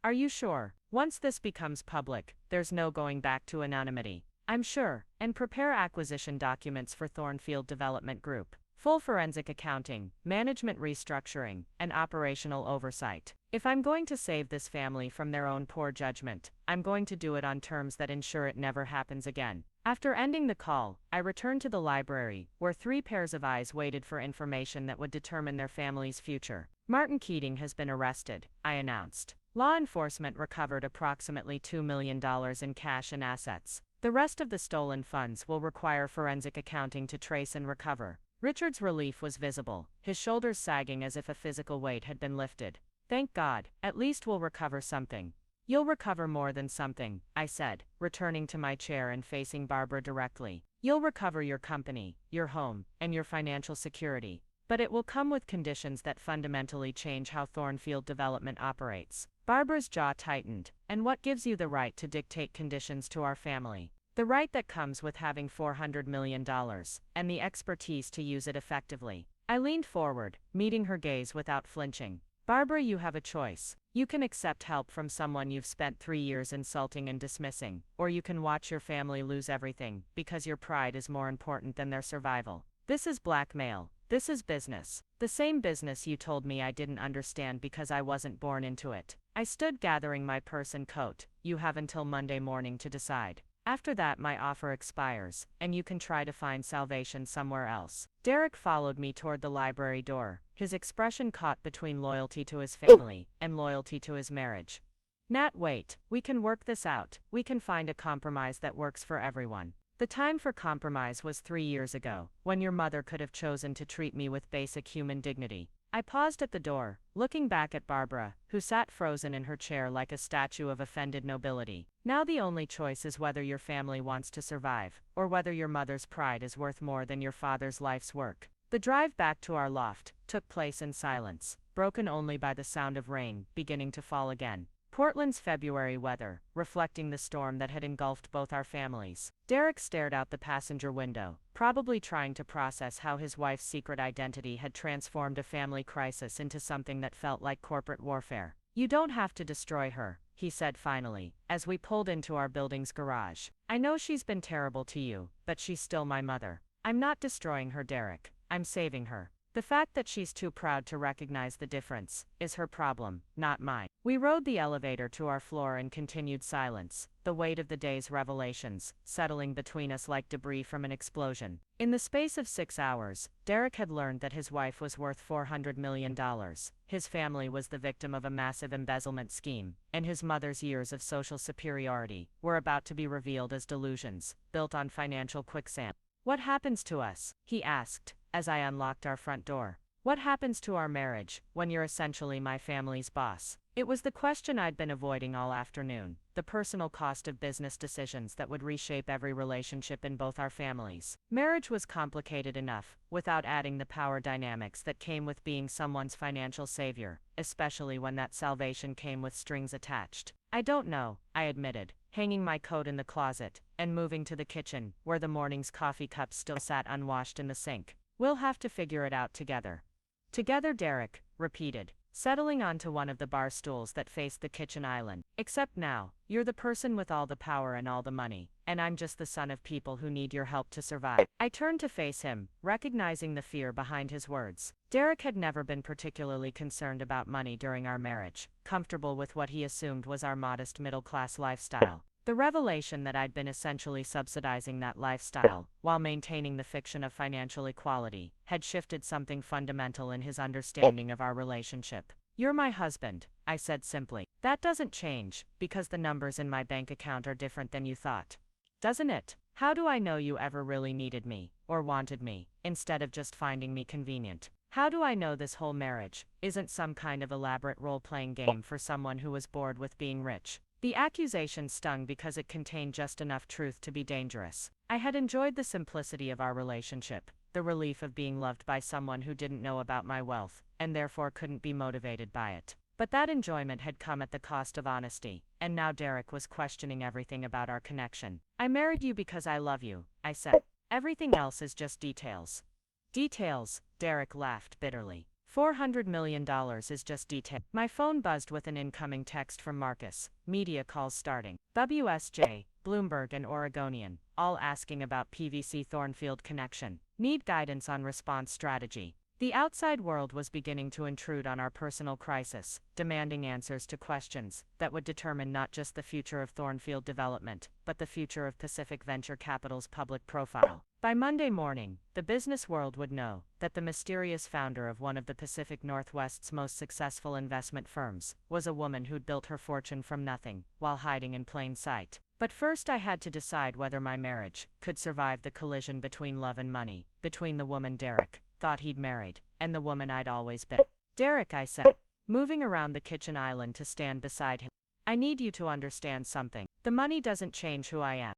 Are you sure? Once this becomes public, there's no going back to anonymity. I'm sure. And prepare acquisition documents for Thornfield Development Group. Full forensic accounting, management restructuring, and operational oversight. If I'm going to save this family from their own poor judgment, I'm going to do it on terms that ensure it never happens again. After ending the call, I returned to the library, where 3 pairs of eyes waited for information that would determine their family's future. Martin Keating has been arrested, I announced. Law enforcement recovered approximately $2 million in cash and assets. The rest of the stolen funds will require forensic accounting to trace and recover. Richard's relief was visible, his shoulders sagging as if a physical weight had been lifted. Thank God, at least we'll recover something. You'll recover more than something, I said, returning to my chair and facing Barbara directly. You'll recover your company, your home, and your financial security. But it will come with conditions that fundamentally change how Thornfield Development operates. Barbara's jaw tightened. And what gives you the right to dictate conditions to our family? The right that comes with having $400 million, and the expertise to use it effectively. I leaned forward, meeting her gaze without flinching. Barbara, you have a choice. You can accept help from someone you've spent 3 years insulting and dismissing, or you can watch your family lose everything, because your pride is more important than their survival. This is blackmail. This is business. The same business you told me I didn't understand because I wasn't born into it. I stood gathering my purse and coat. You have until Monday morning to decide. After that my offer expires, and you can try to find salvation somewhere else. Derek followed me toward the library door, his expression caught between loyalty to his family and loyalty to his marriage. Nat, wait. We can work this out. We can find a compromise that works for everyone. The time for compromise was 3 years ago, when your mother could have chosen to treat me with basic human dignity. I paused at the door, looking back at Barbara, who sat frozen in her chair like a statue of offended nobility. Now the only choice is whether your family wants to survive, or whether your mother's pride is worth more than your father's life's work. The drive back to our loft took place in silence, broken only by the sound of rain beginning to fall again. Portland's February weather, reflecting the storm that had engulfed both our families. Derek stared out the passenger window, probably trying to process how his wife's secret identity had transformed a family crisis into something that felt like corporate warfare. You don't have to destroy her, he said finally, as we pulled into our building's garage. I know she's been terrible to you, but she's still my mother. I'm not destroying her, Derek. I'm saving her. The fact that she's too proud to recognize the difference is her problem, not mine. We rode the elevator to our floor in continued silence, the weight of the day's revelations settling between us like debris from an explosion. In the space of 6 hours, Derek had learned that his wife was worth $400 million, his family was the victim of a massive embezzlement scheme, and his mother's years of social superiority were about to be revealed as delusions, built on financial quicksand. What happens to us? He asked, as I unlocked our front door. What happens to our marriage, when you're essentially my family's boss? It was the question I'd been avoiding all afternoon, the personal cost of business decisions that would reshape every relationship in both our families. Marriage was complicated enough, without adding the power dynamics that came with being someone's financial savior, especially when that salvation came with strings attached. I don't know, I admitted, hanging my coat in the closet, and moving to the kitchen, where the morning's coffee cup still sat unwashed in the sink. We'll have to figure it out together. Together, Derek repeated, settling onto one of the bar stools that faced the kitchen island. Except now, you're the person with all the power and all the money, and I'm just the son of people who need your help to survive. I turned to face him, recognizing the fear behind his words. Derek had never been particularly concerned about money during our marriage, comfortable with what he assumed was our modest middle-class lifestyle. The revelation that I'd been essentially subsidizing that lifestyle, while maintaining the fiction of financial equality, had shifted something fundamental in his understanding of our relationship. You're my husband, I said simply. That doesn't change, because the numbers in my bank account are different than you thought. Doesn't it? How do I know you ever really needed me, or wanted me, instead of just finding me convenient? How do I know this whole marriage isn't some kind of elaborate role-playing game for someone who was bored with being rich? The accusation stung because it contained just enough truth to be dangerous. I had enjoyed the simplicity of our relationship, the relief of being loved by someone who didn't know about my wealth, and therefore couldn't be motivated by it. But that enjoyment had come at the cost of honesty, and now Derek was questioning everything about our connection. I married you because I love you, I said. Everything else is just details. Details, Derek laughed bitterly. $400 million is just detail. My phone buzzed with an incoming text from Marcus. Media calls starting. WSJ, Bloomberg and Oregonian, all asking about PVC Thornfield connection. Need guidance on response strategy. The outside world was beginning to intrude on our personal crisis, demanding answers to questions that would determine not just the future of Thornfield development, but the future of Pacific Venture Capital's public profile. By Monday morning, the business world would know that the mysterious founder of one of the Pacific Northwest's most successful investment firms was a woman who'd built her fortune from nothing, while hiding in plain sight. But first I had to decide whether my marriage could survive the collision between love and money, between the woman Derek thought he'd married, and the woman I'd always been. Derek, I said, moving around the kitchen island to stand beside him. I need you to understand something. The money doesn't change who I am.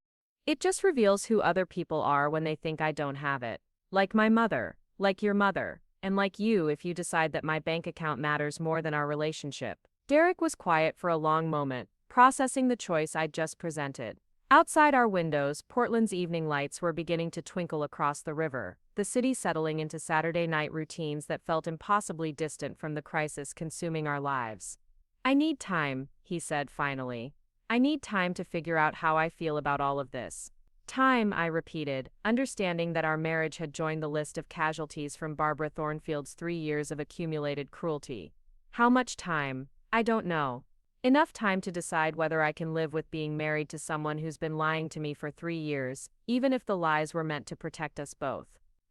It just reveals who other people are when they think I don't have it. Like my mother, like your mother, and like you if you decide that my bank account matters more than our relationship. Derek was quiet for a long moment, processing the choice I'd just presented. Outside our windows, Portland's evening lights were beginning to twinkle across the river, the city settling into Saturday night routines that felt impossibly distant from the crisis consuming our lives. I need time, he said finally. I need time to figure out how I feel about all of this. Time, I repeated, understanding that our marriage had joined the list of casualties from Barbara Thornfield's 3 years of accumulated cruelty. How much time? I don't know. Enough time to decide whether I can live with being married to someone who's been lying to me for 3 years, even if the lies were meant to protect us both.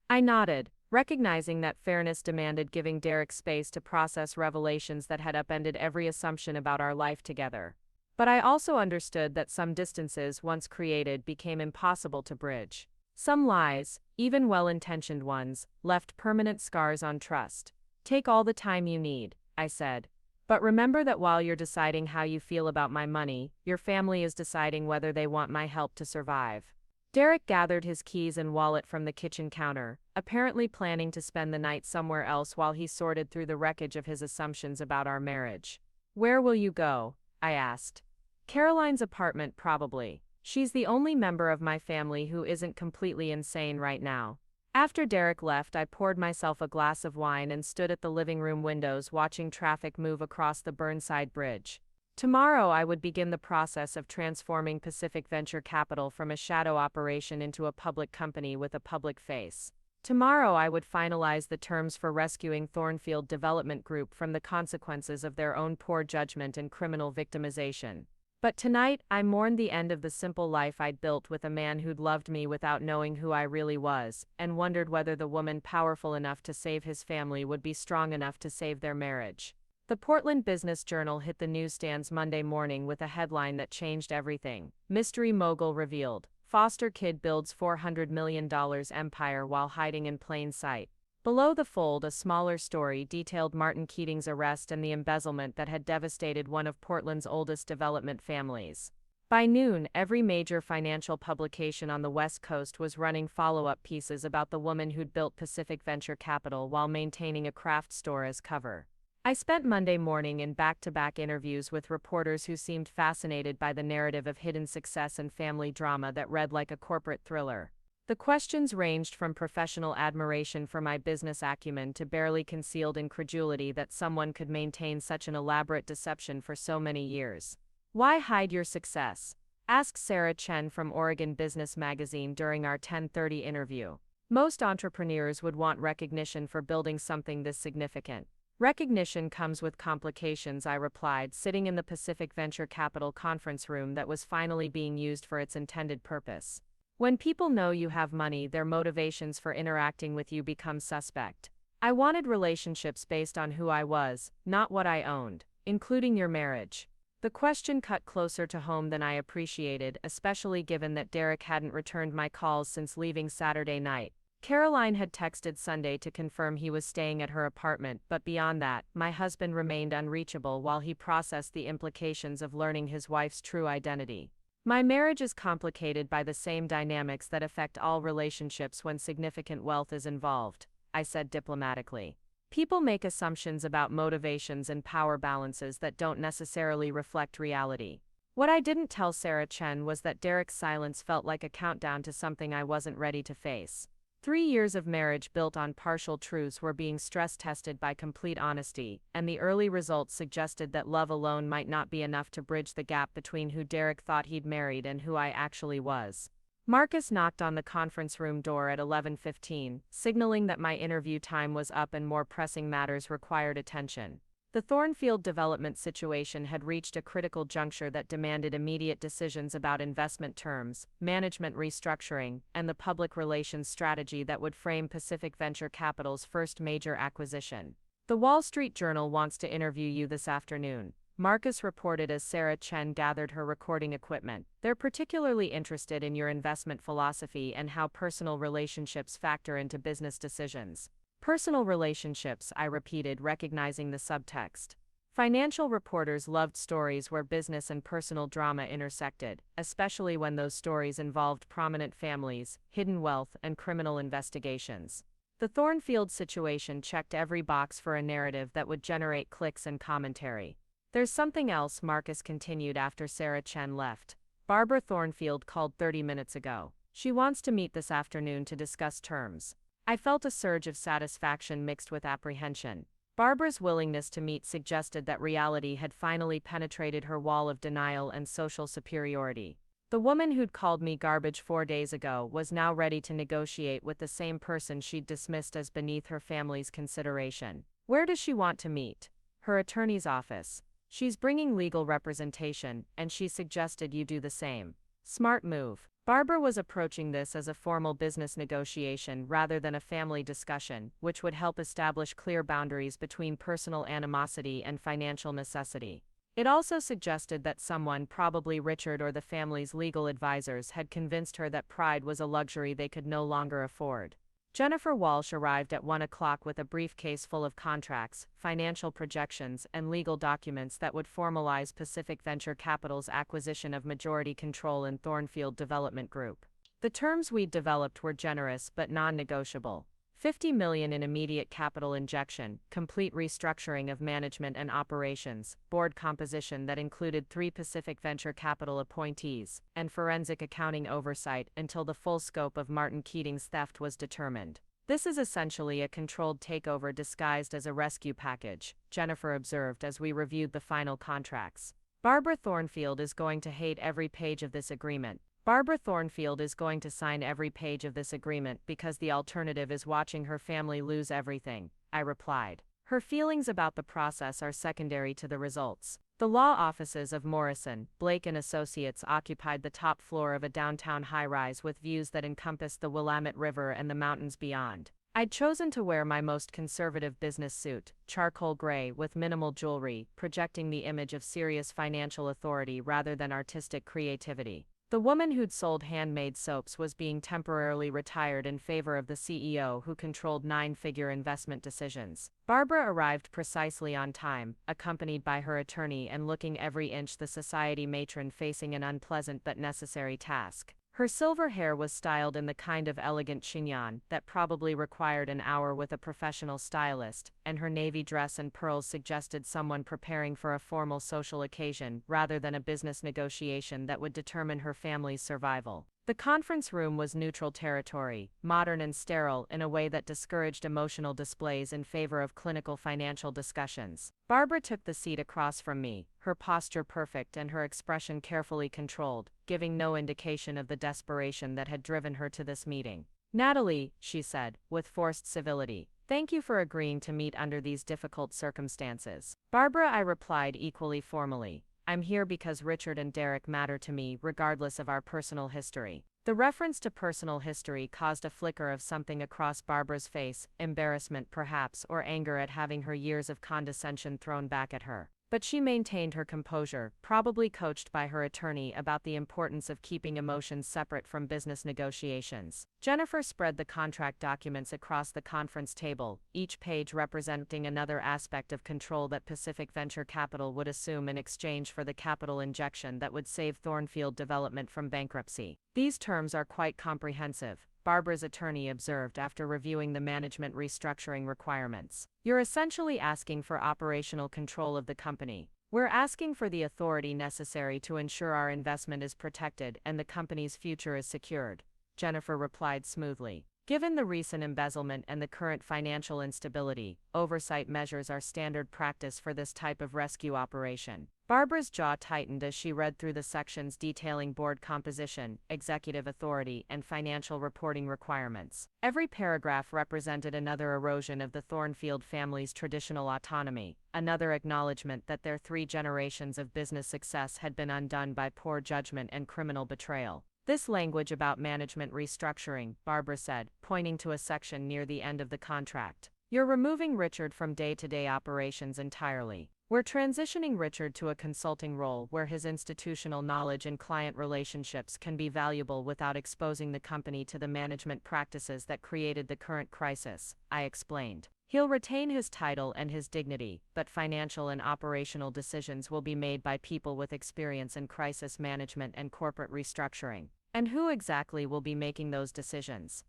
I nodded, recognizing that fairness demanded giving Derek space to process revelations that had upended every assumption about our life together. But I also understood that some distances once created became impossible to bridge. Some lies, even well-intentioned ones, left permanent scars on trust. Take all the time you need, I said. But remember that while you're deciding how you feel about my money, your family is deciding whether they want my help to survive. Derek gathered his keys and wallet from the kitchen counter, apparently planning to spend the night somewhere else while he sorted through the wreckage of his assumptions about our marriage. Where will you go? I asked. Caroline's apartment, probably. She's the only member of my family who isn't completely insane right now. After Derek left, I poured myself a glass of wine and stood at the living room windows watching traffic move across the Burnside Bridge. Tomorrow I would begin the process of transforming Pacific Venture Capital from a shadow operation into a public company with a public face. Tomorrow I would finalize the terms for rescuing Thornfield Development Group from the consequences of their own poor judgment and criminal victimization. But tonight, I mourned the end of the simple life I'd built with a man who'd loved me without knowing who I really was, and wondered whether the woman powerful enough to save his family would be strong enough to save their marriage. The Portland Business Journal hit the newsstands Monday morning with a headline that changed everything. Mystery mogul revealed. Foster kid builds $400 million empire while hiding in plain sight. Below the fold, a smaller story detailed Martin Keating's arrest and the embezzlement that had devastated one of Portland's oldest development families. By noon, every major financial publication on the West Coast was running follow-up pieces about the woman who'd built Pacific Venture Capital while maintaining a craft store as cover. I spent Monday morning in back-to-back interviews with reporters who seemed fascinated by the narrative of hidden success and family drama that read like a corporate thriller. The questions ranged from professional admiration for my business acumen to barely concealed incredulity that someone could maintain such an elaborate deception for so many years. Why hide your success? Asked Sarah Chen from Oregon Business Magazine during our 10:30 interview. Most entrepreneurs would want recognition for building something this significant. Recognition comes with complications, I replied, sitting in the Pacific Venture Capital conference room that was finally being used for its intended purpose. When people know you have money, their motivations for interacting with you become suspect. I wanted relationships based on who I was, not what I owned. including your marriage. The question cut closer to home than I appreciated, especially given that Derek hadn't returned my calls since leaving Saturday night. Caroline had texted Sunday to confirm he was staying at her apartment, but beyond that, my husband remained unreachable while he processed the implications of learning his wife's true identity. My marriage is complicated by the same dynamics that affect all relationships when significant wealth is involved, I said diplomatically. People make assumptions about motivations and power balances that don't necessarily reflect reality. What I didn't tell Sarah Chen was that Derek's silence felt like a countdown to something I wasn't ready to face. 3 years of marriage built on partial truths were being stress-tested by complete honesty, and the early results suggested that love alone might not be enough to bridge the gap between who Derek thought he'd married and who I actually was. Marcus knocked on the conference room door at 11:15, signaling that my interview time was up and more pressing matters required attention. The Thornfield development situation had reached a critical juncture that demanded immediate decisions about investment terms, management restructuring, and the public relations strategy that would frame Pacific Venture Capital's first major acquisition. The Wall Street Journal wants to interview you this afternoon, Marcus reported as Sarah Chen gathered her recording equipment. They're particularly interested in your investment philosophy and how personal relationships factor into business decisions. Personal relationships, I repeated, recognizing the subtext. Financial reporters loved stories where business and personal drama intersected, especially when those stories involved prominent families, hidden wealth, and criminal investigations. The Thornfield situation checked every box for a narrative that would generate clicks and commentary. There's something else, Marcus continued after Sarah Chen left. Barbara Thornfield called 30 minutes ago. She wants to meet this afternoon to discuss terms. I felt a surge of satisfaction mixed with apprehension. Barbara's willingness to meet suggested that reality had finally penetrated her wall of denial and social superiority. The woman who'd called me garbage 4 days ago was now ready to negotiate with the same person she'd dismissed as beneath her family's consideration. Where does she want to meet? Her attorney's office. She's bringing legal representation, and she suggested you do the same. Smart move. Barbara was approaching this as a formal business negotiation rather than a family discussion, which would help establish clear boundaries between personal animosity and financial necessity. It also suggested that someone, probably Richard or the family's legal advisors, had convinced her that pride was a luxury they could no longer afford. Jennifer Walsh arrived at 1 o'clock with a briefcase full of contracts, financial projections, and legal documents that would formalize Pacific Venture Capital's acquisition of majority control in Thornfield Development Group. The terms we'd developed were generous but non-negotiable. $50 million in immediate capital injection, complete restructuring of management and operations, board composition that included 3 Pacific Venture Capital appointees, and forensic accounting oversight until the full scope of Martin Keating's theft was determined. This is essentially a controlled takeover disguised as a rescue package, Jennifer observed as we reviewed the final contracts. Barbara Thornfield is going to hate every page of this agreement. Barbara Thornfield is going to sign every page of this agreement because the alternative is watching her family lose everything, I replied. Her feelings about the process are secondary to the results. The law offices of Morrison, Blake & Associates occupied the top floor of a downtown high-rise with views that encompassed the Willamette River and the mountains beyond. I'd chosen to wear my most conservative business suit, charcoal gray with minimal jewelry, projecting the image of serious financial authority rather than artistic creativity. The woman who'd sold handmade soaps was being temporarily retired in favor of the CEO who controlled 9-figure investment decisions. Barbara arrived precisely on time, accompanied by her attorney and looking every inch the society matron facing an unpleasant but necessary task. Her silver hair was styled in the kind of elegant chignon that probably required an hour with a professional stylist, and her navy dress and pearls suggested someone preparing for a formal social occasion rather than a business negotiation that would determine her family's survival. The conference room was neutral territory, modern and sterile in a way that discouraged emotional displays in favor of clinical financial discussions. Barbara took the seat across from me, her posture perfect and her expression carefully controlled, giving no indication of the desperation that had driven her to this meeting. "Natalie," she said, with forced civility, "thank you for agreeing to meet under these difficult circumstances." "Barbara," I replied equally formally, "I'm here because Richard and Derek matter to me regardless of our personal history." The reference to personal history caused a flicker of something across Barbara's face, embarrassment perhaps, or anger at having her years of condescension thrown back at her. but she maintained her composure, probably coached by her attorney about the importance of keeping emotions separate from business negotiations. Jennifer spread the contract documents across the conference table, each page representing another aspect of control that Pacific Venture Capital would assume in exchange for the capital injection that would save Thornfield Development from bankruptcy. These terms are quite comprehensive, Barbara's attorney observed after reviewing the management restructuring requirements. You're essentially asking for operational control of the company. We're asking for the authority necessary to ensure our investment is protected and the company's future is secured, Jennifer replied smoothly. Given the recent embezzlement and the current financial instability, oversight measures are standard practice for this type of rescue operation. Barbara's jaw tightened as she read through the sections detailing board composition, executive authority, and financial reporting requirements. Every paragraph represented another erosion of the Thornfield family's traditional autonomy, another acknowledgement that their 3 generations of business success had been undone by poor judgment and criminal betrayal. This language about management restructuring, Barbara said, pointing to a section near the end of the contract. You're removing Richard from day-to-day operations entirely. We're transitioning Richard to a consulting role where his institutional knowledge and client relationships can be valuable without exposing the company to the management practices that created the current crisis, I explained. He'll retain his title and his dignity, but financial and operational decisions will be made by people with experience in crisis management and corporate restructuring. And who exactly will be making those decisions?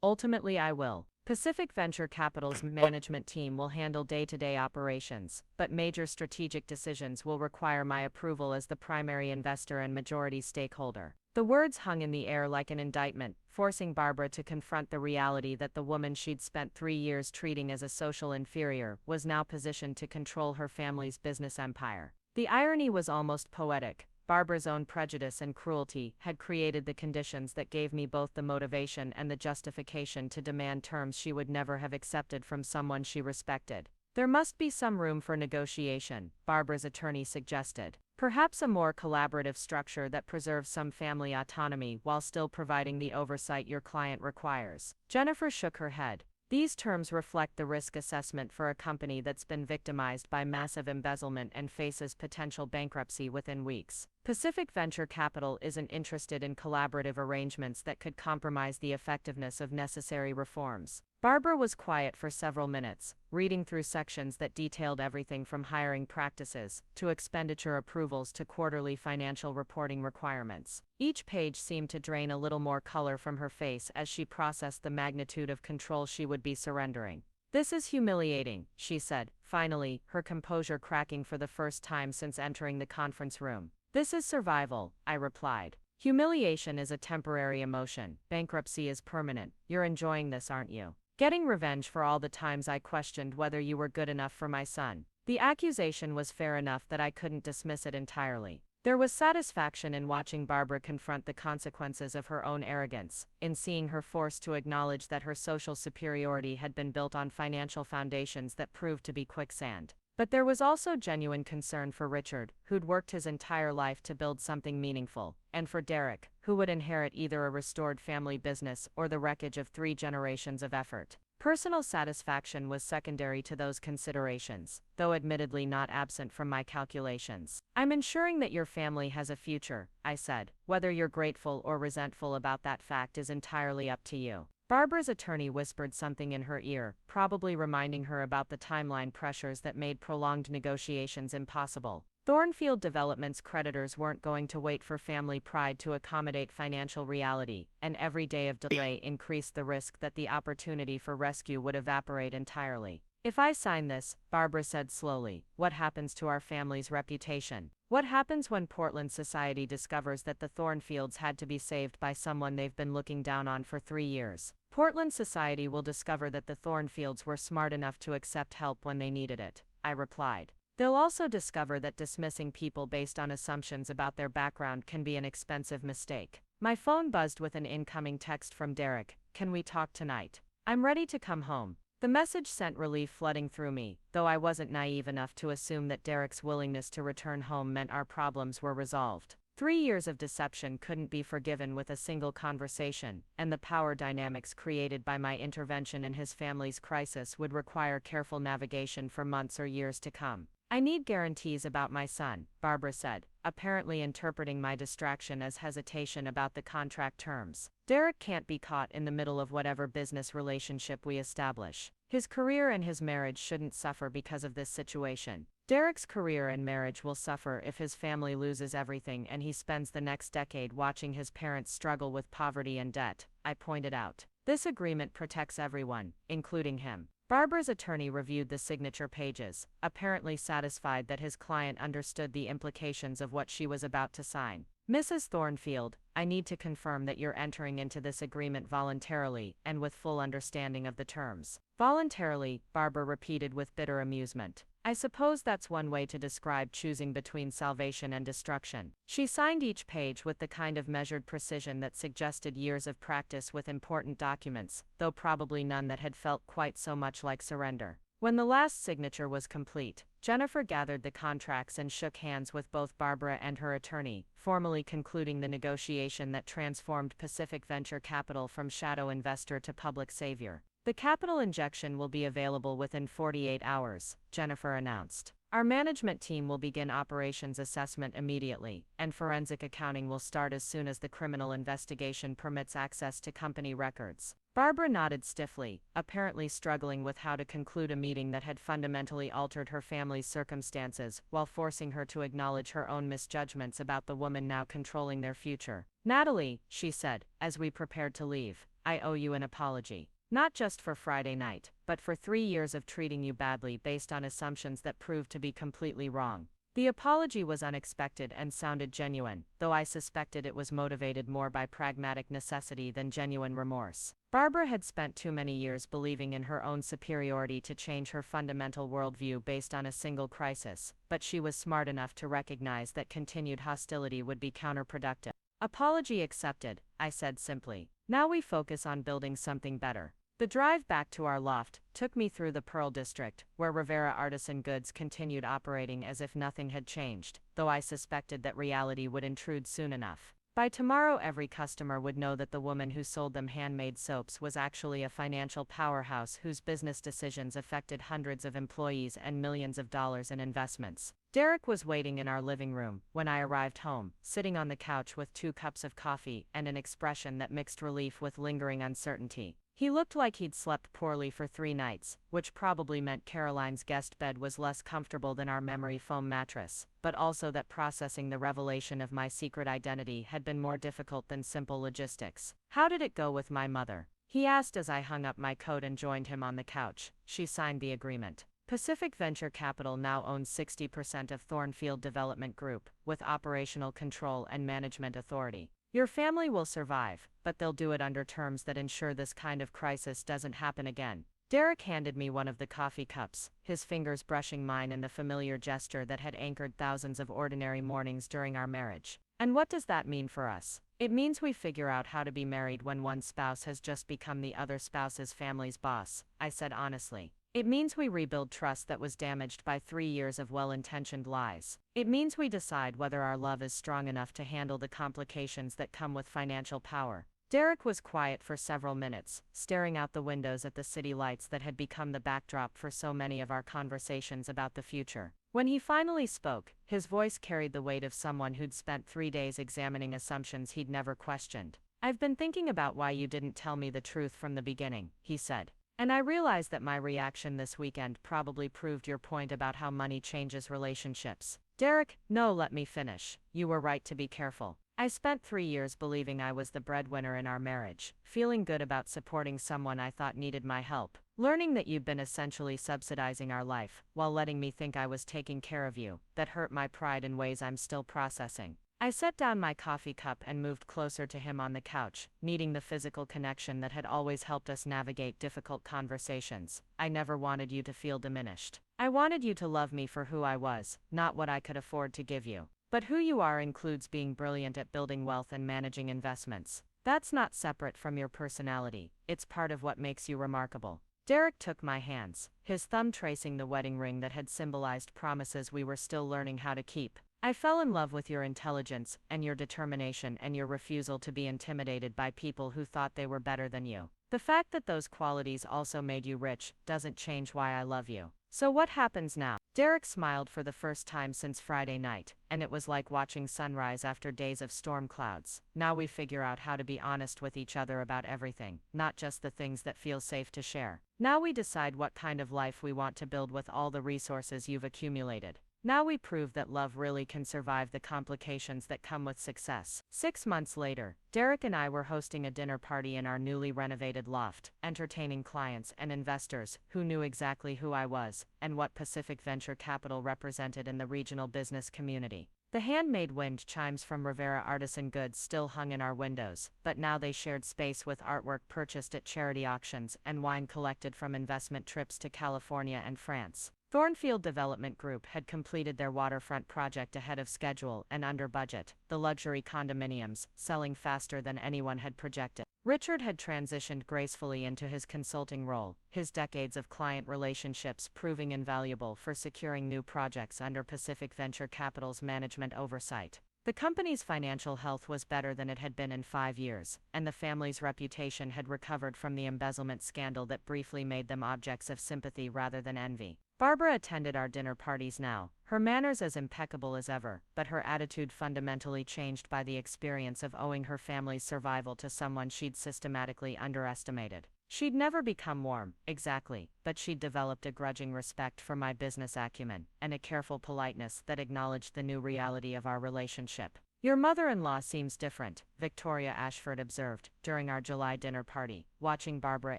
Ultimately, I will. Pacific Venture Capital's management team will handle day-to-day operations, but major strategic decisions will require my approval as the primary investor and majority stakeholder. The words hung in the air like an indictment, forcing Barbara to confront the reality that the woman she'd spent 3 years treating as a social inferior was now positioned to control her family's business empire. The irony was almost poetic. Barbara's own prejudice and cruelty had created the conditions that gave me both the motivation and the justification to demand terms she would never have accepted from someone she respected. There must be some room for negotiation, Barbara's attorney suggested. Perhaps a more collaborative structure that preserves some family autonomy while still providing the oversight your client requires. Jennifer shook her head. These terms reflect the risk assessment for a company that's been victimized by massive embezzlement and faces potential bankruptcy within weeks. Pacific Venture Capital isn't interested in collaborative arrangements that could compromise the effectiveness of necessary reforms. Barbara was quiet for several minutes, reading through sections that detailed everything from hiring practices to expenditure approvals to quarterly financial reporting requirements. Each page seemed to drain a little more color from her face as she processed the magnitude of control she would be surrendering. "This is humiliating," she said, finally, her composure cracking for the first time since entering the conference room. "This is survival," I replied. "Humiliation is a temporary emotion. Bankruptcy is permanent. You're enjoying this, aren't you? Getting revenge for all the times I questioned whether you were good enough for my son." The accusation was fair enough that I couldn't dismiss it entirely. There was satisfaction in watching Barbara confront the consequences of her own arrogance, in seeing her forced to acknowledge that her social superiority had been built on financial foundations that proved to be quicksand. But there was also genuine concern for Richard, who'd worked his entire life to build something meaningful, and for Derek, who would inherit either a restored family business or the wreckage of 3 generations of effort. Personal satisfaction was secondary to those considerations, though admittedly not absent from my calculations. "I'm ensuring that your family has a future," I said. "Whether you're grateful or resentful about that fact is entirely up to you." Barbara's attorney whispered something in her ear, probably reminding her about the timeline pressures that made prolonged negotiations impossible. Thornfield Development's creditors weren't going to wait for family pride to accommodate financial reality, and every day of delay increased the risk that the opportunity for rescue would evaporate entirely. "If I sign this," Barbara said slowly, "what happens to our family's reputation? What happens when Portland society discovers that the Thornfields had to be saved by someone they've been looking down on for 3 years? Portland society will discover that the Thornfields were smart enough to accept help when they needed it," I replied. "They'll also discover that dismissing people based on assumptions about their background can be an expensive mistake." My phone buzzed with an incoming text from Derek. "Can we talk tonight? I'm ready to come home." The message sent relief flooding through me, though I wasn't naive enough to assume that Derek's willingness to return home meant our problems were resolved. 3 years of deception couldn't be forgiven with a single conversation, and the power dynamics created by my intervention in his family's crisis would require careful navigation for months or years to come. I need guarantees about my son, Barbara said, apparently interpreting my distraction as hesitation about the contract terms. Derek can't be caught in the middle of whatever business relationship we establish. His career and his marriage shouldn't suffer because of this situation. Derek's career and marriage will suffer if his family loses everything and he spends the next decade watching his parents struggle with poverty and debt, I pointed out. This agreement protects everyone, including him. Barbara's attorney reviewed the signature pages, apparently satisfied that his client understood the implications of what she was about to sign. Mrs. Thornfield, I need to confirm that you're entering into this agreement voluntarily and with full understanding of the terms. Voluntarily, Barbara repeated with bitter amusement. I suppose that's one way to describe choosing between salvation and destruction. She signed each page with the kind of measured precision that suggested years of practice with important documents, though probably none that had felt quite so much like surrender. When the last signature was complete, Jennifer gathered the contracts and shook hands with both Barbara and her attorney, formally concluding the negotiation that transformed Pacific Venture Capital from shadow investor to public savior. The capital injection will be available within 48 hours, Jennifer announced. Our management team will begin operations assessment immediately, and forensic accounting will start as soon as the criminal investigation permits access to company records. Barbara nodded stiffly, apparently struggling with how to conclude a meeting that had fundamentally altered her family's circumstances while forcing her to acknowledge her own misjudgments about the woman now controlling their future. Natalie, she said, as we prepared to leave, I owe you an apology. Not just for Friday night, but for 3 years of treating you badly based on assumptions that proved to be completely wrong. The apology was unexpected and sounded genuine, though I suspected it was motivated more by pragmatic necessity than genuine remorse. Barbara had spent too many years believing in her own superiority to change her fundamental worldview based on a single crisis, but she was smart enough to recognize that continued hostility would be counterproductive. Apology accepted, I said simply. Now we focus on building something better. The drive back to our loft took me through the Pearl District, where Rivera Artisan Goods continued operating as if nothing had changed, though I suspected that reality would intrude soon enough. By tomorrow every customer would know that the woman who sold them handmade soaps was actually a financial powerhouse whose business decisions affected hundreds of employees and millions of dollars in investments. Derek was waiting in our living room when I arrived home, sitting on the couch with 2 cups of coffee and an expression that mixed relief with lingering uncertainty. He looked like he'd slept poorly for 3 nights, which probably meant Caroline's guest bed was less comfortable than our memory foam mattress, but also that processing the revelation of my secret identity had been more difficult than simple logistics. How did it go with my mother? He asked as I hung up my coat and joined him on the couch. She signed the agreement. Pacific Venture Capital now owns 60% of Thornfield Development Group, with operational control and management authority. Your family will survive, but they'll do it under terms that ensure this kind of crisis doesn't happen again. Derek handed me one of the coffee cups, his fingers brushing mine in the familiar gesture that had anchored thousands of ordinary mornings during our marriage. And what does that mean for us? It means we figure out how to be married when one spouse has just become the other spouse's family's boss, I said honestly. It means we rebuild trust that was damaged by 3 years of well-intentioned lies. It means we decide whether our love is strong enough to handle the complications that come with financial power. Derek was quiet for several minutes, staring out the windows at the city lights that had become the backdrop for so many of our conversations about the future. When he finally spoke, his voice carried the weight of someone who'd spent 3 days examining assumptions he'd never questioned. I've been thinking about why you didn't tell me the truth from the beginning, he said. And I realized that my reaction this weekend probably proved your point about how money changes relationships. Derek, no, let me finish. You were right to be careful. I spent 3 years believing I was the breadwinner in our marriage, feeling good about supporting someone I thought needed my help, learning that you'd been essentially subsidizing our life, while letting me think I was taking care of you. That hurt my pride in ways I'm still processing. I set down my coffee cup and moved closer to him on the couch, needing the physical connection that had always helped us navigate difficult conversations. I never wanted you to feel diminished. I wanted you to love me for who I was, not what I could afford to give you. But who you are includes being brilliant at building wealth and managing investments. That's not separate from your personality, it's part of what makes you remarkable. Derek took my hands, his thumb tracing the wedding ring that had symbolized promises we were still learning how to keep. I fell in love with your intelligence, and your determination, and your refusal to be intimidated by people who thought they were better than you. The fact that those qualities also made you rich doesn't change why I love you. So what happens now? Derek smiled for the first time since Friday night, and it was like watching sunrise after days of storm clouds. Now we figure out how to be honest with each other about everything, not just the things that feel safe to share. Now we decide what kind of life we want to build with all the resources you've accumulated. Now we prove that love really can survive the complications that come with success. 6 months later, Derek and I were hosting a dinner party in our newly renovated loft, entertaining clients and investors who knew exactly who I was and what Pacific Venture Capital represented in the regional business community. The handmade wind chimes from Rivera Artisan Goods still hung in our windows, but now they shared space with artwork purchased at charity auctions and wine collected from investment trips to California and France. Thornfield Development Group had completed their waterfront project ahead of schedule and under budget, the luxury condominiums selling faster than anyone had projected. Richard had transitioned gracefully into his consulting role, his decades of client relationships proving invaluable for securing new projects under Pacific Venture Capital's management oversight. The company's financial health was better than it had been in 5 years, and the family's reputation had recovered from the embezzlement scandal that briefly made them objects of sympathy rather than envy. Barbara attended our dinner parties now, her manners as impeccable as ever, but her attitude fundamentally changed by the experience of owing her family's survival to someone she'd systematically underestimated. She'd never become warm, exactly, but she'd developed a grudging respect for my business acumen, and a careful politeness that acknowledged the new reality of our relationship. "Your mother-in-law seems different," Victoria Ashford observed, during our July dinner party, watching Barbara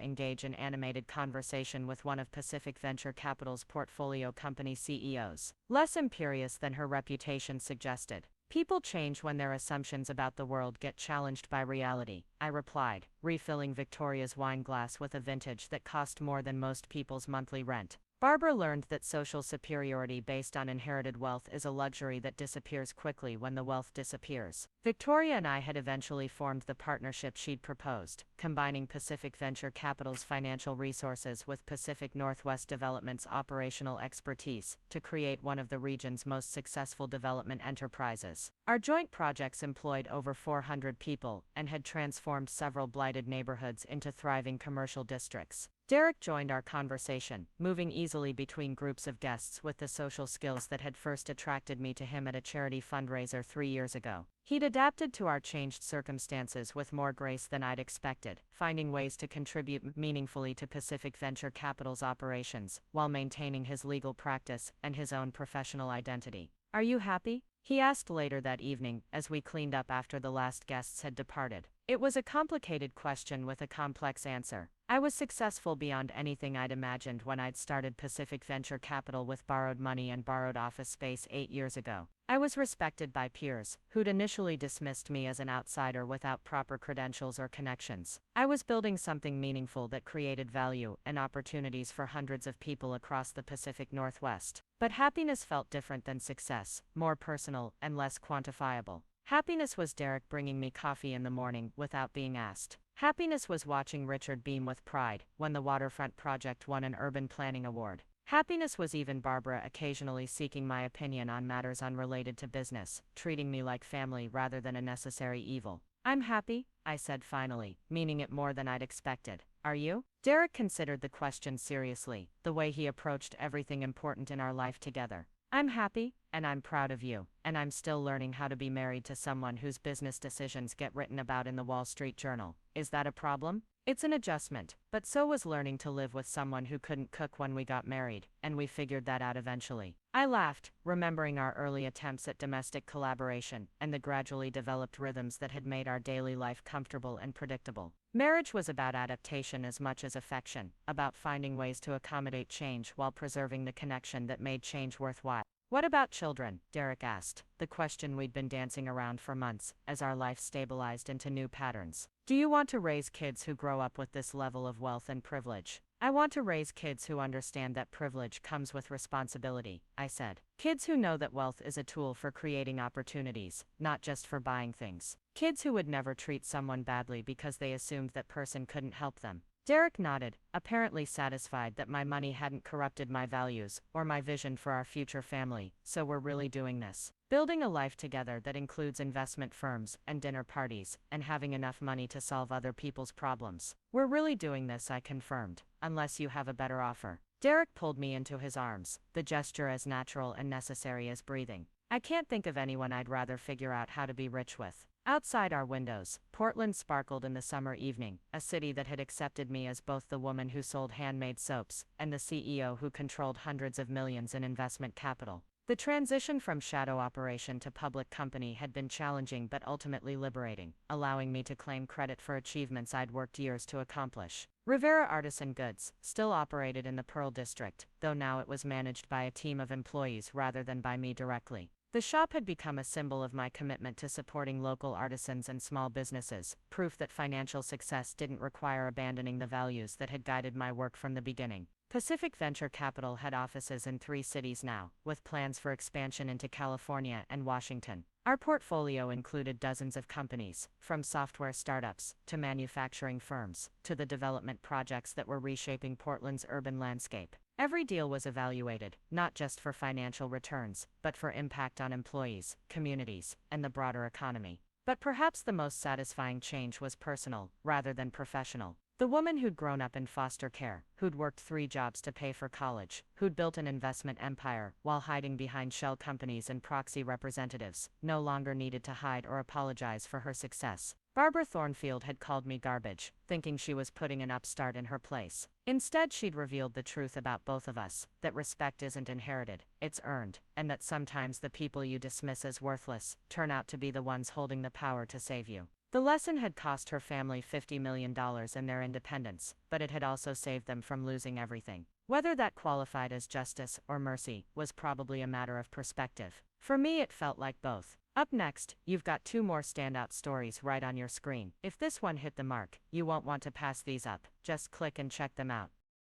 engage in animated conversation with one of Pacific Venture Capital's portfolio company CEOs. "Less imperious than her reputation suggested." "People change when their assumptions about the world get challenged by reality," I replied, refilling Victoria's wine glass with a vintage that cost more than most people's monthly rent. Barbara learned that social superiority based on inherited wealth is a luxury that disappears quickly when the wealth disappears. Victoria and I had eventually formed the partnership she'd proposed, combining Pacific Venture Capital's financial resources with Pacific Northwest Development's operational expertise to create one of the region's most successful development enterprises. Our joint projects employed over 400 people and had transformed several blighted neighborhoods into thriving commercial districts. Derek joined our conversation, moving easily between groups of guests with the social skills that had first attracted me to him at a charity fundraiser 3 years ago. He'd adapted to our changed circumstances with more grace than I'd expected, finding ways to contribute meaningfully to Pacific Venture Capital's operations, while maintaining his legal practice and his own professional identity. "Are you happy?" he asked later that evening, as we cleaned up after the last guests had departed. It was a complicated question with a complex answer. I was successful beyond anything I'd imagined when I'd started Pacific Venture Capital with borrowed money and borrowed office space 8 years ago. I was respected by peers, who'd initially dismissed me as an outsider without proper credentials or connections. I was building something meaningful that created value and opportunities for hundreds of people across the Pacific Northwest. But happiness felt different than success, more personal and less quantifiable. Happiness was Derek bringing me coffee in the morning without being asked. Happiness was watching Richard beam with pride when the waterfront project won an urban planning award. Happiness was even Barbara occasionally seeking my opinion on matters unrelated to business, treating me like family rather than a necessary evil. "I'm happy," I said finally, meaning it more than I'd expected. "Are you?" Derek considered the question seriously, the way he approached everything important in our life together. "I'm happy, and I'm proud of you, and I'm still learning how to be married to someone whose business decisions get written about in the Wall Street Journal. Is that a problem?" "It's an adjustment, but so was learning to live with someone who couldn't cook when we got married, and we figured that out eventually." I laughed, remembering our early attempts at domestic collaboration and the gradually developed rhythms that had made our daily life comfortable and predictable. Marriage was about adaptation as much as affection, about finding ways to accommodate change while preserving the connection that made change worthwhile. "What about children?" Derek asked, the question we'd been dancing around for months, as our life stabilized into new patterns. "Do you want to raise kids who grow up with this level of wealth and privilege?" "I want to raise kids who understand that privilege comes with responsibility," I said. "Kids who know that wealth is a tool for creating opportunities, not just for buying things. Kids who would never treat someone badly because they assumed that person couldn't help them." Derek nodded, apparently satisfied that my money hadn't corrupted my values or my vision for our future family. "So we're really doing this. Building a life together that includes investment firms and dinner parties and having enough money to solve other people's problems. We're really doing this," I confirmed, "unless you have a better offer." Derek pulled me into his arms, the gesture as natural and necessary as breathing. I can't think of anyone I'd rather figure out how to be rich with. Outside our windows, Portland sparkled in the summer evening, a city that had accepted me as both the woman who sold handmade soaps and the CEO who controlled hundreds of millions in investment capital. The transition from shadow operation to public company had been challenging but ultimately liberating, allowing me to claim credit for achievements I'd worked years to accomplish. Rivera Artisan Goods still operated in the Pearl District, though now it was managed by a team of employees rather than by me directly. The shop had become a symbol of my commitment to supporting local artisans and small businesses, proof that financial success didn't require abandoning the values that had guided my work from the beginning. Pacific Venture Capital had offices in 3 cities now, with plans for expansion into California and Washington. Our portfolio included dozens of companies, from software startups to manufacturing firms, to the development projects that were reshaping Portland's urban landscape. Every deal was evaluated, not just for financial returns, but for impact on employees, communities, and the broader economy. But perhaps the most satisfying change was personal, rather than professional. The woman who'd grown up in foster care, who'd worked 3 jobs to pay for college, who'd built an investment empire while hiding behind shell companies and proxy representatives, no longer needed to hide or apologize for her success. Barbara Thornfield had called me garbage, thinking she was putting an upstart in her place. Instead, she'd revealed the truth about both of us, that respect isn't inherited, it's earned, and that sometimes the people you dismiss as worthless turn out to be the ones holding the power to save you. The lesson had cost her family $50 million in their independence, but it had also saved them from losing everything. Whether that qualified as justice or mercy was probably a matter of perspective. For me, it felt like both. Up next, you've got 2 more standout stories right on your screen. If this one hit the mark, you won't want to pass these up. Just click and check them out.